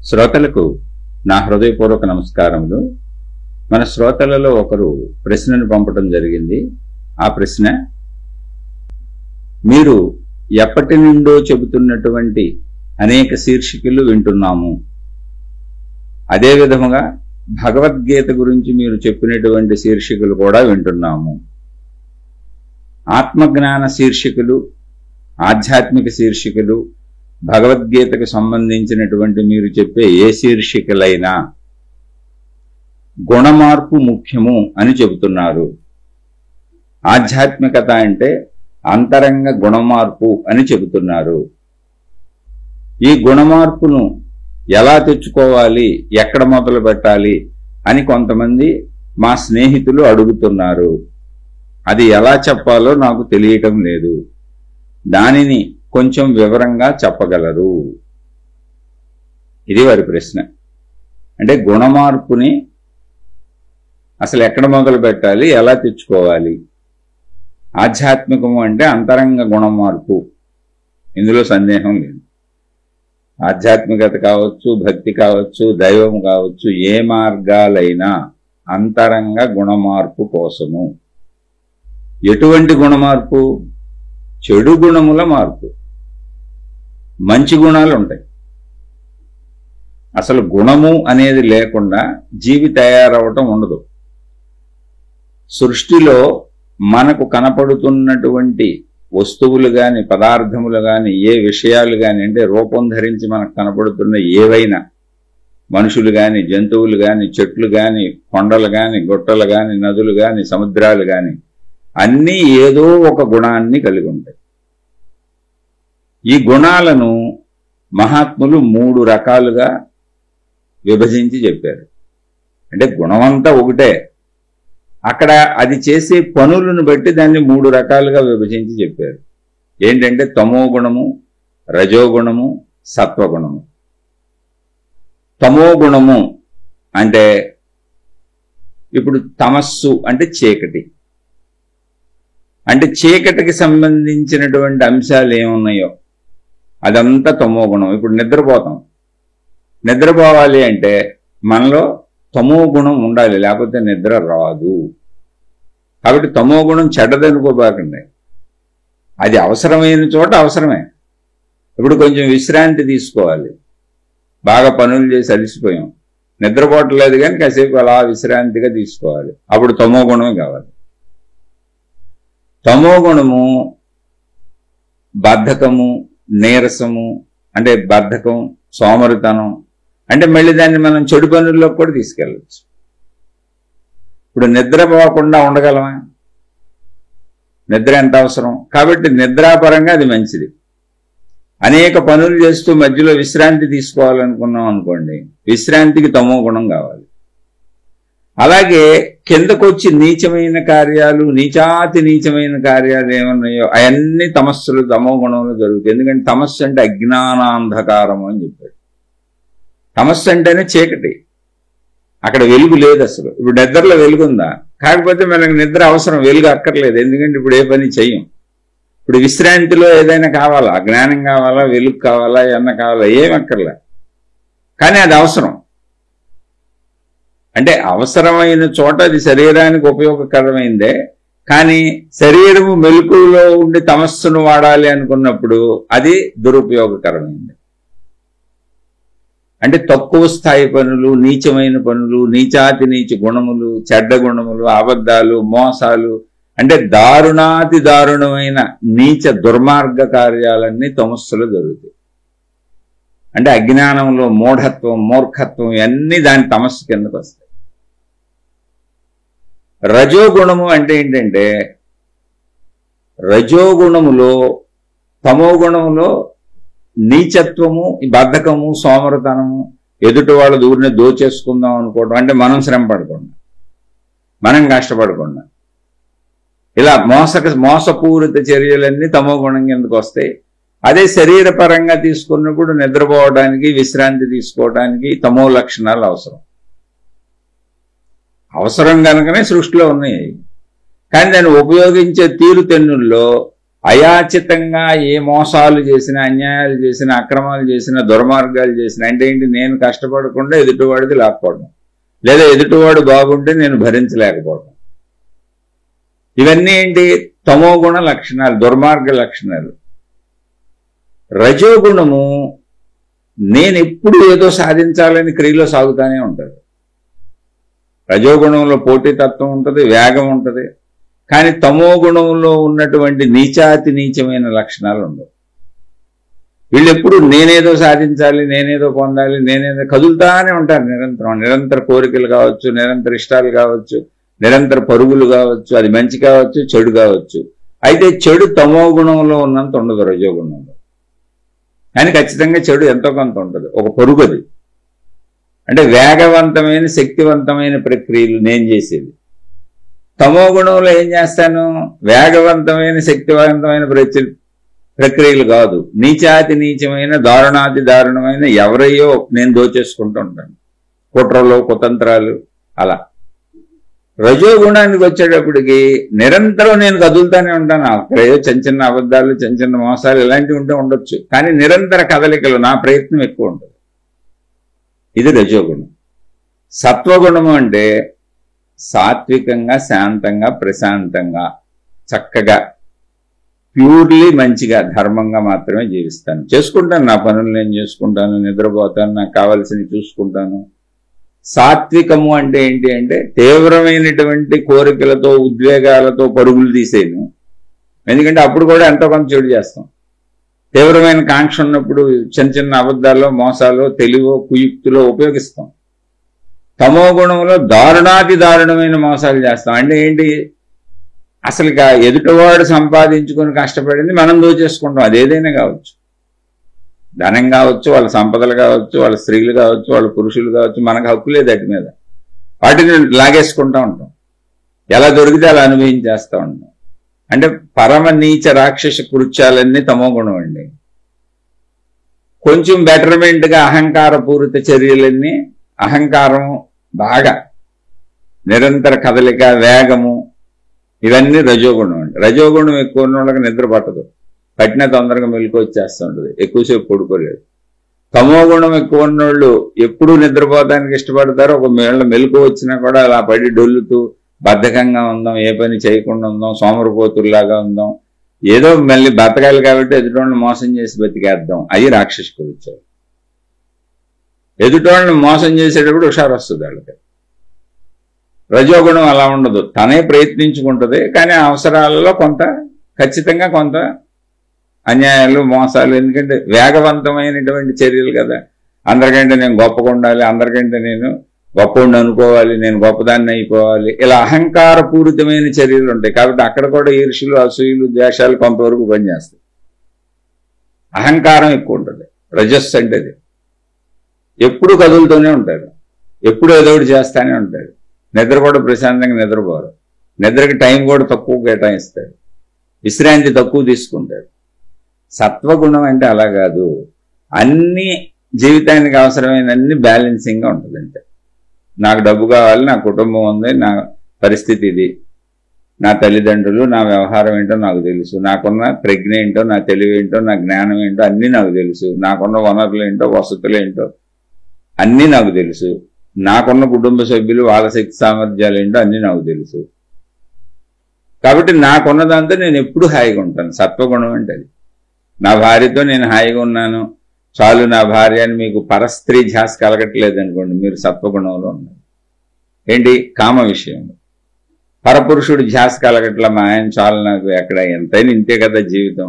శ్రోతలకు నా హృదయపూర్వక నమస్కారములు. మన శ్రోతలలో ఒకరు ప్రశ్నను పంపడం జరిగింది. ఆ ప్రశ్న, మీరు ఎప్పటి నుండో చెబుతున్నటువంటి అనేక శీర్షికలు వింటున్నాము, అదే విధముగా భగవద్గీత గురించి మీరు చెప్పినటువంటి శీర్షికలు కూడా వింటున్నాము. ఆత్మజ్ఞాన శీర్షికలు, ఆధ్యాత్మిక శీర్షికలు, భగవద్గీతకు సంబంధించినటువంటి మీరు చెప్పే ఏ శీర్షికలైనా గుణమార్పు ముఖ్యము అని చెబుతున్నారు. ఆధ్యాత్మికత అంటే అంతరంగ గుణమార్పు అని చెబుతున్నారు. ఈ గుణమార్పును ఎలా తెచ్చుకోవాలి, ఎక్కడ మొదలు పెట్టాలి అని కొంతమంది మా స్నేహితులు అడుగుతున్నారు. అది ఎలా చెప్పాలో నాకు తెలియటం లేదు. దానిని కొంచెం వివరంగా చెప్పగలరు? ఇది వారి ప్రశ్న. అంటే గుణమార్పుని అసలు ఎక్కడ మొదలు పెట్టాలి, ఎలా తెచ్చుకోవాలి? ఆధ్యాత్మికము అంటే అంతరంగ గుణమార్పు, ఇందులో సందేహం లేదు. ఆధ్యాత్మికత కావచ్చు, భక్తి కావచ్చు, దైవం కావచ్చు, ఏ మార్గాలైనా అంతరంగ గుణమార్పు కోసము. ఎటువంటి గుణమార్పు? చెడు గుణముల మార్పు. మంచి గుణాలు ఉంటాయి. అసలు గుణము అనేది లేకుండా జీవి తయారవటం ఉండదు. సృష్టిలో మనకు కనపడుతున్నటువంటి వస్తువులు గాని, పదార్థములు గాని, ఏ విషయాలు గాని, అంటే రూపం ధరించి మనకు కనపడుతున్న ఏవైనా మనుషులు గాని, జంతువులు గాని, చెట్లు గాని, కొండలు గాని, గుట్టలు గాని, నదులు గాని, సముద్రాలు గాని, అన్నీ ఏదో ఒక గుణాన్ని కలిగి ఉంటాయి. ఈ గుణాలను మహాత్ములు 3 రకాలుగా విభజించి చెప్పారు. అంటే గుణమంతా ఒకటే, అక్కడ అది చేసే పనులను బట్టి దాన్ని 3 రకాలుగా విభజించి చెప్పారు. ఏంటంటే తమో గుణము, రజోగుణము, సత్వగుణము. తమో గుణము అంటే ఇప్పుడు తమస్సు అంటే చీకటి. అంటే చీకటికి సంబంధించినటువంటి అంశాలు ఏమున్నాయో అదంతా తమో గుణం. ఇప్పుడు నిద్రపోతాం. నిద్రపోవాలి అంటే మనలో తమో గుణం ఉండాలి, లేకపోతే నిద్ర రాదు. కాబట్టి తమో గుణం చెడ్డదనుకోబాకండి. అది అవసరమైన చోట అవసరమే. ఇప్పుడు కొంచెం విశ్రాంతి తీసుకోవాలి. బాగా పనులు చేసి అలసిపోయాం, నిద్రపోవట్లేదు కానీ కాసేపు అలా విశ్రాంతిగా తీసుకోవాలి. అప్పుడు తమో గుణమే కావాలి. తమో గుణము బద్ధకము, నీరసము, అంటే బద్ధకం, సోమరితనం, అంటే మళ్ళీ దాన్ని మనం చెడు పనుల్లో కూడా తీసుకెళ్ళచ్చు. ఇప్పుడు నిద్రపోకుండా ఉండగలమా? నిద్ర ఎంత అవసరం. కాబట్టి నిద్రాపరంగా అది మంచిది. అనేక పనులు చేస్తూ మధ్యలో విశ్రాంతి తీసుకోవాలనుకున్నాం అనుకోండి, విశ్రాంతికి తమో గుణం కావాలి. అలాగే కిందకొచ్చి నీచమైన కార్యాలు, నీచాతి నీచమైన కార్యాలు ఏమన్నాయో అవన్నీ తమస్సులు, తమో గుణంలో జరుగుతాయి. ఎందుకంటే తమస్సు అంటే అజ్ఞానాంధకారము అని చెప్పాడు. తమస్సు అంటేనే చీకటి, అక్కడ వెలుగు లేదు అసలు. ఇప్పుడు నిద్రలో వెలుగుందా? కాకపోతే మనకు నిద్ర అవసరం, వెలుగు అక్కర్లేదు. ఎందుకంటే ఇప్పుడు ఏ పని చెయ్యం. ఇప్పుడు విశ్రాంతిలో ఏదైనా కావాలా? జ్ఞానం కావాలా, వెలుగు కావాలా, ఎన్న కావాలా? ఏం అక్కర్లే, కానీ అది అవసరం. అంటే అవసరమైన చోట అది శరీరానికి ఉపయోగకరమైందే, కానీ శరీరము మెలకువలో ఉండి తమస్సును వాడాలి అనుకున్నప్పుడు అది దురుపయోగకరమైంది. అంటే తక్కువ స్థాయి పనులు, నీచమైన పనులు, నీచాతి నీచ గుణములు, చెడ్డ గుణములు, అబద్ధాలు, మోసాలు, అంటే దారుణాతి దారుణమైన నీచ దుర్మార్గ కార్యాలన్నీ తమస్సులో జరుగుతాయి. అంటే అజ్ఞానంలో మూఢత్వం, మూర్ఖత్వం ఇవన్నీ దాని తమస్సు కిందకు వస్తాయి. రజోగుణము అంటే ఏంటంటే రజోగుణములో, తమో గుణములో నీచత్వము, బద్ధకము, సోమరతనము, ఎదుటి వాళ్ళ దూరిని దోచేసుకుందాం అనుకోవడం, అంటే మనం శ్రమ పడకుండా, మనం కష్టపడకుండా, ఇలా మోసపూరిత చర్యలన్నీ తమో గుణం కిందకు వస్తాయి. అదే శరీరపరంగా తీసుకున్నప్పుడు నిద్రపోవడానికి, విశ్రాంతి తీసుకోవడానికి తమో లక్షణాలు అవసరం కనుకనే సృష్టిలో ఉన్నాయి. కానీ దాన్ని ఉపయోగించే తీరుతెన్నుల్లో అయాచితంగా ఏ మోసాలు చేసినా, అన్యాయాలు చేసినా, అక్రమాలు చేసినా, దుర్మార్గాలు చేసినా అంటే ఏంటి, నేను కష్టపడకుండా ఎదుటివాడిది లాక్కోవడం, లేదా ఎదుటివాడు బాగుంటే నేను భరించలేకపోవడం. ఇవన్నీ ఏంటి, తమోగుణ లక్షణాలు, దుర్మార్గ లక్షణాలు. రజోగుణము నేను ఎప్పుడు ఏదో సాధించాలని క్రియలో సాగుతానే ఉంటారు. రజోగుణంలో పోటీతత్వం ఉంటుంది, వేగం ఉంటుంది. కానీ తమో గుణంలో ఉన్నటువంటి నీచాతి నీచమైన లక్షణాలు ఉండవు. వీళ్ళు ఎప్పుడు నేనేదో సాధించాలి, నేనేదో పొందాలి, నేనేదో కదులుతానే ఉంటారు నిరంతరం. నిరంతర కోరికలు కావచ్చు, నిరంతర ఇష్టాలు కావచ్చు, నిరంతర పరుగులు కావచ్చు, అది మంచి కావచ్చు, చెడు కావచ్చు. అయితే చెడు తమో గుణంలో ఉన్నంత ఉండదు రజోగుణంలో. కానీ ఖచ్చితంగా చెడు ఎంతో కొంత ఉంటుంది, ఒక పరుగు అది. అంటే వేగవంతమైన శక్తివంతమైన ప్రక్రియలు నేను చేసేది. తమో గుణంలో ఏం చేస్తాను, వేగవంతమైన శక్తివంతమైన ప్రక్రియలు కాదు, నీచాతి నీచమైన దారుణాతి దారుణమైన ఎవరయ్యో నేను దోచేసుకుంటూ ఉంటాను, కుట్రలు కుతంత్రాలు. అలా రజోగుణానికి వచ్చేటప్పటికి నిరంతరం నేను కదులుతానే ఉంటాను. అక్కడేదో చిన్న చిన్న అబద్ధాలు, చిన్న చిన్న మోసాలు ఇలాంటివి ఉంటే ఉండొచ్చు, కానీ నిరంతర కదలికలు, నా ప్రయత్నం ఎక్కువ ఉంటుంది. ఇది రజోగుణం. సత్వగుణము అంటే సాత్వికంగా, శాంతంగా, ప్రశాంతంగా, చక్కగా, ప్యూర్లీ మంచిగా, ధర్మంగా మాత్రమే జీవిస్తాను. చేసుకుంటాను, నా పనులు నేను చేసుకుంటాను, నిద్రపోతాను, నాకు కావాల్సినవి చూసుకుంటాను. సాత్వికము అంటే ఏంటి అంటే తీవ్రమైనటువంటి కోరికలతో, ఉద్వేగాలతో పరుగులు తీసేను. ఎందుకంటే అప్పుడు కూడా ఎంతో కొంత చెడు చేస్తాం. తీవ్రమైన కాంక్ష ఉన్నప్పుడు చిన్న చిన్న అబద్ధాల్లో, మోసాలు, తెలివో, కుయుక్తులో ఉపయోగిస్తాం. తమో గుణంలో దారుణాతి దారుణమైన మోసాలు చేస్తాం. అంటే ఏంటి, అసలు ఎదుటివాడు సంపాదించుకుని కష్టపడింది మనం దోచేసుకుంటాం. అదేదైనా కావచ్చు, ధనం కావచ్చు, వాళ్ళ సంపదలు కావచ్చు, వాళ్ళ స్త్రీలు కావచ్చు, వాళ్ళ పురుషులు కావచ్చు, మనకు హక్కు లేదు వాటి మీద. వాటిని లాగేసుకుంటూ ఉంటాం, ఎలా దొరికితే అలా అనుభవించేస్తూ ఉంటాం. అంటే పరమ నీచ రాక్షస కృత్యాలన్నీ తమో గుణం అండి. కొంచెం బెటర్మెంట్గా అహంకార పూరిత చర్యలన్నీ, అహంకారం బాగా, నిరంతర కదలిక, వేగము, ఇవన్నీ రజోగుణం అండి. రజోగుణం ఎక్కువ ఉన్న వాళ్ళకి నిద్ర పట్టదు, పట్టిన తొందరగా మెలకు వచ్చేస్తూ ఉంటుంది, ఎక్కువసేపు పడుకోలేదు. తమో గుణం ఎక్కువ ఉన్నోళ్ళు ఎప్పుడూ నిద్రపోవడానికి ఇష్టపడతారు. ఒక మెలకు వచ్చినా కూడా అలా పడి డొల్లుతూ బద్ధకంగా ఉందాం, ఏ పని చేయకుండా ఉందాం, సోమరిపోతుల్లాగా ఉందాం, ఏదో మళ్ళీ బతకాలి కాబట్టి ఎదుటోళ్ళని మోసం చేసి బతికేద్దాం. అవి రాక్షసుకు వచ్చారు. ఎదుటోళ్ళని మోసం చేసేటప్పుడు హుషారు వస్తుంది వాళ్ళకి. రజోగుణం అలా ఉండదు, తనే ప్రయత్నించుకుంటుంది, కానీ అవసరాలలో కొంత, ఖచ్చితంగా కొంత అన్యాయాలు, మోసాలు. ఎందుకంటే వేగవంతమైనటువంటి చర్యలు కదా. అందరికంటే నేను గొప్పగా ఉండాలి, అందరికంటే నేను గొప్పని అనుకోవాలి, నేను గొప్పదాన్ని అయిపోవాలి, ఇలా అహంకారపూరితమైన చర్యలు ఉంటాయి. కాబట్టి అక్కడ కూడా ఈర్ష్యలు, అసూయలు, ద్వేషాలు కొంతవరకు పనిచేస్తాయి. అహంకారం ఎక్కువ ఉంటుంది. రజస్సు అంటే అది. ఎప్పుడు కదులుతూనే ఉంటారు, ఎప్పుడు ఏదో ఒకటి చేస్తూనే ఉంటారు. నిద్ర కూడా ప్రశాంతంగా నిద్రపోరు, నిద్రకి టైం కూడా తక్కువ కేటాయిస్తారు, విశ్రాంతి తక్కువ తీసుకుంటారు. సత్వగుణం అంటే అలా కాదు, అన్ని జీవితానికి అవసరమైన అన్ని బ్యాలెన్సింగ్గా ఉంటుంది. అంటే నాకు డబ్బు కావాలి, నా కుటుంబం ఉంది, నా పరిస్థితి ఇది, నా తల్లిదండ్రులు, నా వ్యవహారం ఏంటో నాకు తెలుసు, నాకున్న ప్రజ్ఞ ఏంటో, నా తెలివి ఏంటో, నా జ్ఞానం ఏంటో అన్నీ నాకు తెలుసు, నాకున్న వనరులు ఏంటో, వసతులు ఏంటో అన్నీ నాకు తెలుసు, నాకున్న కుటుంబ సభ్యులు వాళ్ళ శక్తి సామర్థ్యాలు ఏంటో అన్నీ నాకు తెలుసు. కాబట్టి నాకున్నదంతా నేను ఎప్పుడు హాయిగా ఉంటాను. సత్వగుణం అంటే అది. నా భార్యతో నేను హాయిగా ఉన్నాను చాలు, నా భార్య అని మీకు పరస్త్రీ ధ్యాస కలగట్లేదు అనుకోండి, మీరు సత్వగుణంలో ఉన్నారు. ఏంటి, కామ విషయంలో. పరపురుషుడు ధ్యాస కలగట్ల, మా ఆయన చాలు నాకు, ఎక్కడ ఎంతైనా ఇంతే కదా జీవితం,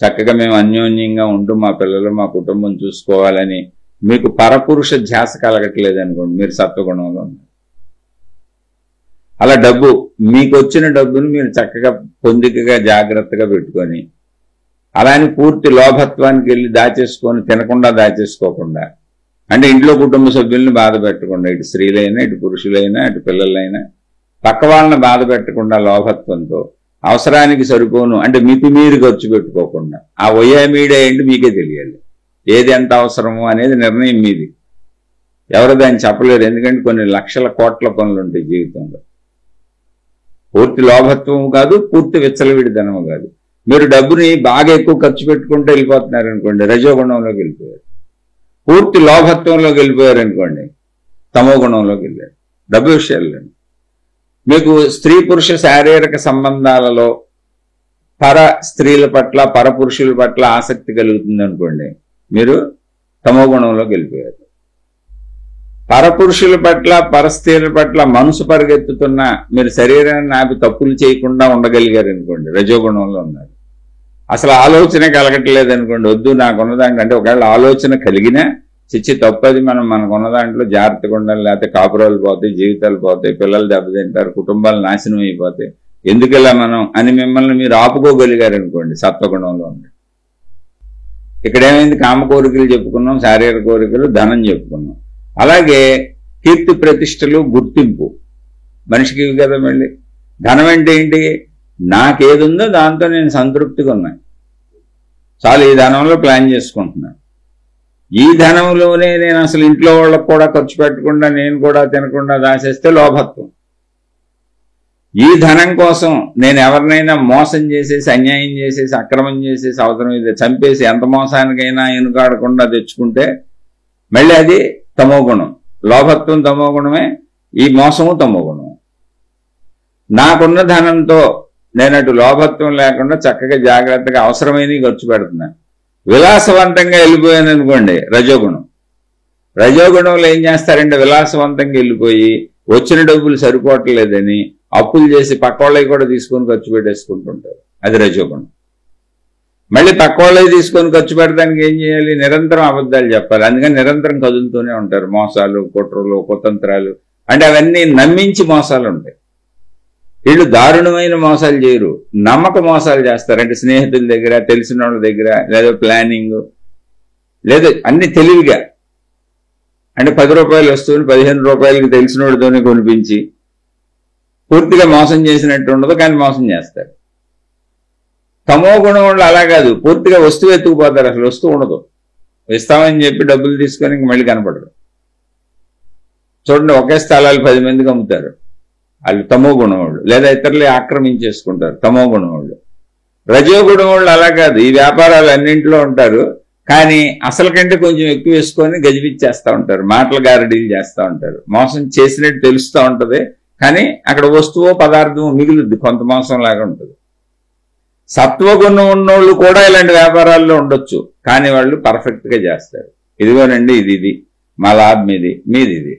చక్కగా మేము అన్యోన్యంగా ఉంటూ మా పిల్లలు, మా కుటుంబం చూసుకోవాలని మీకు పరపురుష ధ్యాస కలగట్లేదు అనుకోండి, మీరు సత్వగుణంలో ఉన్నారు. అలా డబ్బు, మీకు వచ్చిన డబ్బును మీరు చక్కగా పొందికగా జాగ్రత్తగా పెట్టుకొని, అలానే పూర్తి లోభత్వానికి వెళ్ళి దాచేసుకొని, తినకుండా దాచేసుకోకుండా, అంటే ఇంట్లో కుటుంబ సభ్యుల్ని బాధ పెట్టకుండా, ఇటు స్త్రీలైనా, ఇటు పురుషులైనా, ఇటు పిల్లలైనా పక్క వాళ్ళని బాధ పెట్టకుండా, లోభత్వంతో అవసరానికి సరిపోను అంటే మితిమీరి ఖర్చు పెట్టుకోకుండా, ఆ వయ్యామీడే ఏంటి మీకే తెలియాలి, ఏది ఎంత అవసరమో అనేది నిర్ణయం మీది. ఎవరు దాన్ని చెప్పలేరు, ఎందుకంటే కొన్ని లక్షల కోట్ల పనులు ఉంటాయి జీవితంలో. పూర్తి లోభత్వము కాదు, పూర్తి విచ్చలవిడితనము కాదు, మీరు డబ్బుని బాగా ఎక్కువ ఖర్చు పెట్టుకుంటూ వెళ్ళిపోతున్నారు అనుకోండి, రజోగుణంలోకి వెళ్ళిపోయారు. పూర్తి లోభత్వంలోకి వెళ్ళిపోయారు అనుకోండి, తమో గుణంలోకి వెళ్ళారు. డబ్బు విషయాల్లో మీకు స్త్రీ పురుష శారీరక సంబంధాలలో పర స్త్రీల పట్ల పర పురుషుల పట్ల ఆసక్తి కలుగుతుంది అనుకోండి, మీరు తమో గుణంలోకి వెళ్ళిపోయారు. పరపురుషుల పట్ల పరస్త్రీల పట్ల మనసు పరిగెత్తుతున్న మీరు శరీరాన్ని ఆపి తప్పులు చేయకుండా ఉండగలిగారు అనుకోండి, రజోగుణంలో ఉన్నారు. అసలు ఆలోచన కలగట్లేదు అనుకోండి, వద్దు నాకున్న దాంట్లో, అంటే ఒకవేళ ఆలోచన కలిగినా చిచ్చి తప్పది, మనకున్న దాంట్లో జాగ్రత్తగా ఉండాలి, లేకపోతే కాపురాలు పోతాయి, జీవితాలు పోతాయి, పిల్లలు దెబ్బతింటారు, కుటుంబాలు నాశనం అయిపోతాయి, ఎందుకు ఇలా మనం అని మిమ్మల్ని మీరు ఆపుకోగలిగారు అనుకోండి, సత్వగుణంలో ఉంది. ఇక్కడేమైంది, కామ కోరికలు చెప్పుకున్నాం, శారీరక కోరికలు, ధనం చెప్పుకున్నాం. అలాగే కీర్తి ప్రతిష్టలు, గుర్తింపు మనిషికి ఇవి కదా. మళ్ళీ ధనం అంటే ఏంటి, నాకేదుందో దాంతో నేను సంతృప్తిగా ఉన్నాను, చాలు ఈ ధనంలో ప్లాన్ చేసుకుంటున్నాను, ఈ ధనంలోనే నేను అసలు ఇంట్లో వాళ్ళకు కూడా ఖర్చు పెట్టకుండా నేను కూడా తినకుండా దాచేస్తే లోభత్వం. ఈ ధనం కోసం నేను ఎవరినైనా మోసం చేసేసి, అన్యాయం చేసేసి, అక్రమం చేసేసి, అవసరం ఇది చంపేసి ఎంత మోసానికైనా ఎనుకాడకుండా తెచ్చుకుంటే మళ్ళీ అది తమో గుణం. లోభత్వం తమో గుణమే, ఈ మోసము తమో గుణమే. నాకున్న ధనంతో నేను అటు లోభత్వం లేకుండా చక్కగా జాగ్రత్తగా అవసరమైనవి ఖర్చు పెడుతున్నాను, విలాసవంతంగా వెళ్ళిపోయాను అనుకోండి, రజోగుణం. రజోగుణంలో ఏం చేస్తారంటే విలాసవంతంగా వెళ్ళిపోయి వచ్చిన డబ్బులు సరిపోవట్లేదని అప్పులు చేసి పక్కోళ్ళవి కూడా తీసుకొని ఖర్చు పెట్టేసుకుంటుంటారు, అది రజోగుణం. మళ్ళీ పక్కోళ్ళవి తీసుకొని ఖర్చు పెడడానికి ఏం చేయాలి, నిరంతరం అబద్ధాలు చెప్పాలి. అందుకని నిరంతరం కదులుతూనే ఉంటారు, మోసాలు, కుట్రలు, కుతంత్రాలు, అంటే అవన్నీ నమ్మించి మోసాలు ఉంటాయి. వీళ్ళు దారుణమైన మోసాలు చేయరు, నమ్మక మోసాలు చేస్తారు. అంటే స్నేహితుల దగ్గర, తెలిసిన వాళ్ళ దగ్గర, లేదా ప్లానింగ్, లేదా అన్ని తెలివిగా, అంటే 10 రూపాయలు వస్తువుని 15 రూపాయలకి తెలిసిన వాడితోనే కొనిపించి పూర్తిగా మోసం చేసినట్టు ఉండదు, కానీ మోసం చేస్తారు. తమో గుణం వాళ్ళు అలా కాదు, పూర్తిగా వస్తువు ఎత్తుకుపోతారు, అసలు వస్తువు ఉండదు, ఇస్తామని చెప్పి డబ్బులు తీసుకొని ఇంక మళ్ళీ కనపడరు. చూడండి, ఒకే స్థలాలు 10 మందికి అమ్ముతారు, వాళ్ళు తమో గుణం వాళ్ళు. లేదా ఇతరులు ఆక్రమించేసుకుంటారు, తమో గుణం వాళ్ళు. రజోగుణం వాళ్ళు అలా కాదు, ఈ వ్యాపారాలు అన్నింటిలో ఉంటారు, కానీ అసలు కంటే కొంచెం ఎక్కువ వేసుకొని గజిబిచ్చేస్తూ ఉంటారు, మాటల గారడీలు చేస్తూ ఉంటారు, మోసం చేసినట్టు తెలుస్తూ ఉంటుంది, కానీ అక్కడ వస్తువు పదార్థం మిగులుద్ది, కొంత మోసం లాగా ఉంటుంది. సత్వగుణం ఉన్నోళ్ళు కూడా ఇలాంటి వ్యాపారాల్లో ఉండొచ్చు, కానీ వాళ్ళు పర్ఫెక్ట్గా చేస్తారు. ఇదిగోనండి, ఇది మా లాభం, మీది ఇది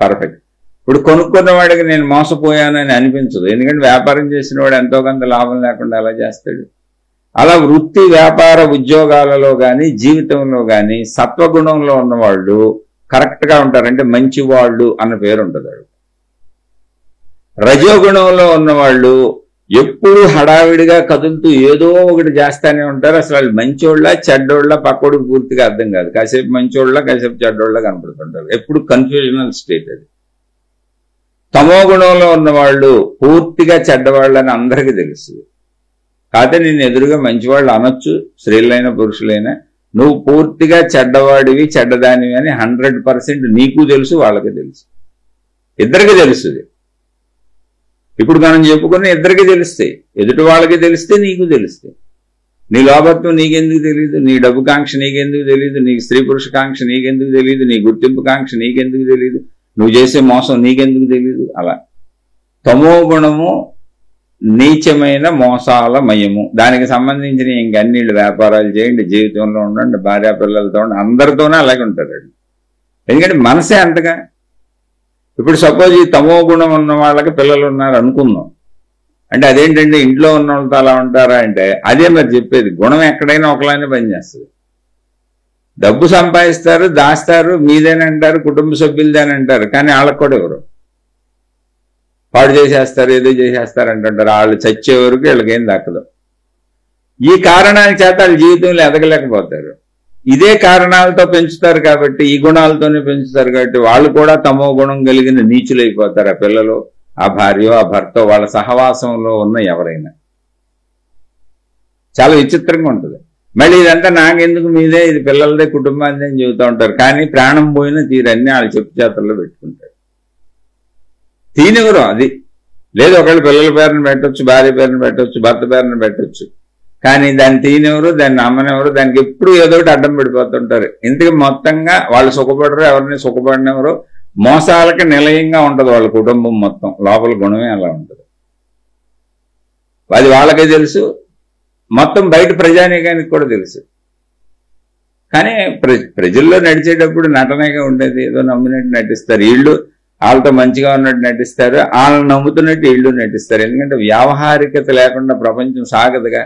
పర్ఫెక్ట్. ఇప్పుడు కొనుక్కున్న వాడికి నేను మోసపోయానని అనిపించదు, ఎందుకంటే వ్యాపారం చేసిన వాడు ఎంతో కొంత లాభం లేకుండా ఎలా చేస్తాడు. అలా వృత్తి, వ్యాపార, ఉద్యోగాలలో కానీ జీవితంలో కానీ సత్వగుణంలో ఉన్నవాళ్ళు కరెక్ట్గా ఉంటారు, అంటే మంచి వాళ్ళు అన్న పేరు ఉంటుంది. రజోగుణంలో ఉన్నవాళ్ళు ఎప్పుడు హడావిడిగా కదులుతూ ఏదో ఒకటి చేస్తానే ఉంటారు. అసలు వాళ్ళు మంచోళ్ళ చెడ్డోళ్ళ పక్కోడికి పూర్తిగా అర్థం కాదు, కాసేపు మంచోళ్ళ కాసేపు చెడ్డోళ్ళ కనపడుతుంటారు, ఎప్పుడు కన్ఫ్యూజనల్ స్టేట్ అది. తమో గుణంలో ఉన్నవాళ్ళు పూర్తిగా చెడ్డవాళ్ళని అందరికీ తెలుస్తుంది. కాకపోతే నేను ఎదురుగా మంచివాళ్ళు అనొచ్చు, స్త్రీలైనా పురుషులైనా, నువ్వు పూర్తిగా చెడ్డవాడివి, చెడ్డదానివి అని 100% నీకు తెలుసు, వాళ్ళకి తెలుసు, ఇద్దరికి తెలుస్తుంది. ఇప్పుడు మనం చెప్పుకుని ఇద్దరికి తెలుస్తాయి, ఎదుటి వాళ్ళకి తెలిస్తే నీకు తెలుస్తాయి. నీ లోభత్వం నీకెందుకు తెలియదు, నీ డబ్బు కాంక్ష నీకెందుకు తెలియదు, నీ స్త్రీ పురుష కాంక్ష నీకెందుకు తెలియదు, నీ గుర్తింపు కాంక్ష నీకెందుకు తెలియదు, నువ్వు చేసే మోసం నీకెందుకు తెలియదు. అలా తమో గుణము నీచమైన మోసాల మయము, దానికి సంబంధించిన ఇంకన్నీళ్ళు వ్యాపారాలు చేయండి, జీవితంలో ఉండండి, భార్యాపిల్లలతో ఉండండి, అందరితోనే అలాగే ఉంటారు. ఎందుకంటే మనసే అంతగా. ఇప్పుడు సపోజ్ ఈ తమో గుణం ఉన్న వాళ్ళకి పిల్లలు ఉన్నారు అనుకుందాం, అంటే అదేంటంటే ఇంట్లో ఉన్న వాళ్ళతో అలా ఉంటారా అంటే అదే మరి చెప్పేది, గుణం ఎక్కడైనా ఒకలానే పనిచేస్తుంది. డబ్బు సంపాదిస్తారు, దాస్తారు, మీదేనంటారు, కుటుంబ సభ్యులదేనంటారు, కానీ వాళ్ళకు కూడా ఎవరు పాడు చేసేస్తారు, ఏదో చేసేస్తారు అంటుంటారు. వాళ్ళు చచ్చే వరకు వీళ్ళకేం దక్కదు. ఈ కారణాల చేత వాళ్ళ జీవితంలో ఎదగలేకపోతారు. ఇదే కారణాలతో పెంచుతారు కాబట్టి, ఈ గుణాలతోనే పెంచుతారు కాబట్టి వాళ్ళు కూడా తమో గుణం కలిగిన నీచులైపోతారు. ఆ పిల్లలు, ఆ భార్య, ఆ భర్త, వాళ్ళ సహవాసంలో ఉన్న ఎవరైనా. చాలా విచిత్రంగా ఉంటుంది. మళ్ళీ ఇదంతా నాకెందుకు, మీదే, ఇది పిల్లలదే, కుటుంబాన్ని అని చెబుతూ ఉంటారు, కానీ ప్రాణం పోయిన తీరన్నీ వాళ్ళ చెప్పు చేతల్లో పెట్టుకుంటారు. తీనెవరు అది లేదు, ఒకళ్ళు పిల్లల పేరుని పెట్టొచ్చు, భార్య పేరుని పెట్టొచ్చు, భర్త పేరుని పెట్టొచ్చు, కానీ దాన్ని తీయనివ్వరు, దాన్ని అమ్మనివ్వరు, దానికి ఎప్పుడు ఏదో ఒకటి అడ్డం పడిపోతుంటారు. ఇంతకీ మొత్తంగా వాళ్ళు సుఖపడరు, ఎవరిని సుఖపడినెవరు, మోసాలకి నిలయంగా ఉంటుంది వాళ్ళ కుటుంబం మొత్తం. లోపల గుణమే అలా ఉంటుంది. అది వాళ్ళకే తెలుసు, మొత్తం బయట ప్రజానీకానికి కూడా తెలుసు. కానీ ప్రజల్లో నడిచేటప్పుడు నటనగా ఉండేది, ఏదో నమ్మినట్టు నటిస్తారు. వీళ్ళు వాళ్ళతో మంచిగా ఉన్నట్టు నటిస్తారు, వాళ్ళని నమ్ముతున్నట్టు వీళ్ళు నటిస్తారు. ఎందుకంటే వ్యావహారికత లేకుండా ప్రపంచం సాగదుగా.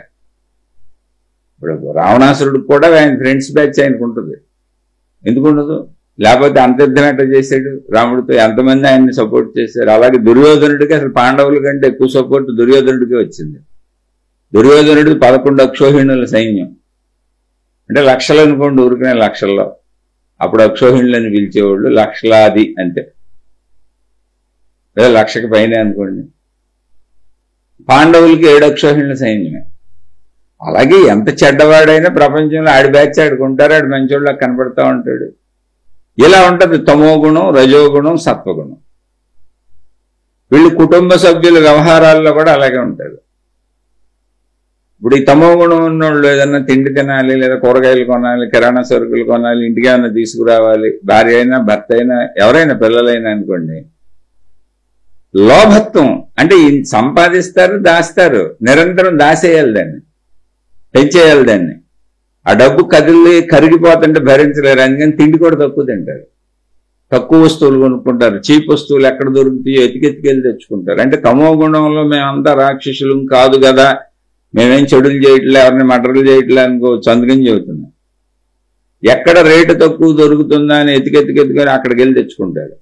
ఇప్పుడు రావణాసురుడికి కూడా ఆయన ఫ్రెండ్స్ బ్యాచ్ ఆయనకు ఉంటుంది. ఎందుకు ఉండదు? లేకపోతే అంత యుద్ధం ఎట్లా చేశాడు రాముడితో, ఎంతమంది ఆయన్ని సపోర్ట్ చేశారు. అలాగే దుర్యోధనుడికి అసలు పాండవుల కంటే ఎక్కువ సపోర్ట్ దుర్యోధనుడికి వచ్చింది. దుర్యోధనుడికి 11 అక్షోహిణుల సైన్యం, అంటే లక్షలు అనుకోండి, ఊరికనే లక్షల్లో. అప్పుడు అక్షోహిణులని పిలిచేవాళ్ళు, లక్షలాది అంతే, లేదా లక్షకి పైన అనుకోండి. పాండవులకి 7 అక్షోహిణుల సైన్యమే. అలాగే ఎంత చెడ్డవాడైనా ప్రపంచంలో ఆడి బ్యాచ్ ఆడుకుంటారు, ఆడు మంచోళ్ళకి కనపడతా ఉంటాడు. ఇలా ఉంటుంది తమో గుణం, రజోగుణం, సత్వగుణం. వీళ్ళు కుటుంబ సభ్యుల వ్యవహారాల్లో కూడా అలాగే ఉంటారు. ఇప్పుడు ఈ తమో గుణం ఉన్నోళ్ళు ఏదన్నా తిండి తినాలి, లేదా కూరగాయలు కొనాలి, కిరాణా సరుకులు కొనాలి, ఇంటికి ఏమైనా తీసుకురావాలి, భార్య అయినా భర్త అయినా ఎవరైనా పిల్లలైనా అనుకోండి, లోభత్వం అంటే సంపాదిస్తారు, దాస్తారు, నిరంతరం దాసేయాలి, దాన్ని పెంచేయాలి. దాన్ని ఆ డబ్బు కదిలి కరిగిపోతుంటే భరించలేరు, అందుకని తిండి కూడా తక్కువ తింటారు, తక్కువ వస్తువులు కొనుక్కుంటారు, చీప్ వస్తువులు ఎక్కడ దొరుకుతాయో ఎతికెత్తికెళ్ళి తెచ్చుకుంటారు. అంటే తమో గుణంలో మేమంతా రాక్షసులు కాదు కదా, మేమేం చెడులు చేయట్లే, ఎవరిని మటర్లు చేయట్లే అనుకోవచ్చు. అందుకని చెబుతున్నాం, ఎక్కడ రేటు తక్కువ దొరుకుతుందా అని ఎతికెత్తుకొని అక్కడికి వెళ్ళి తెచ్చుకుంటారు.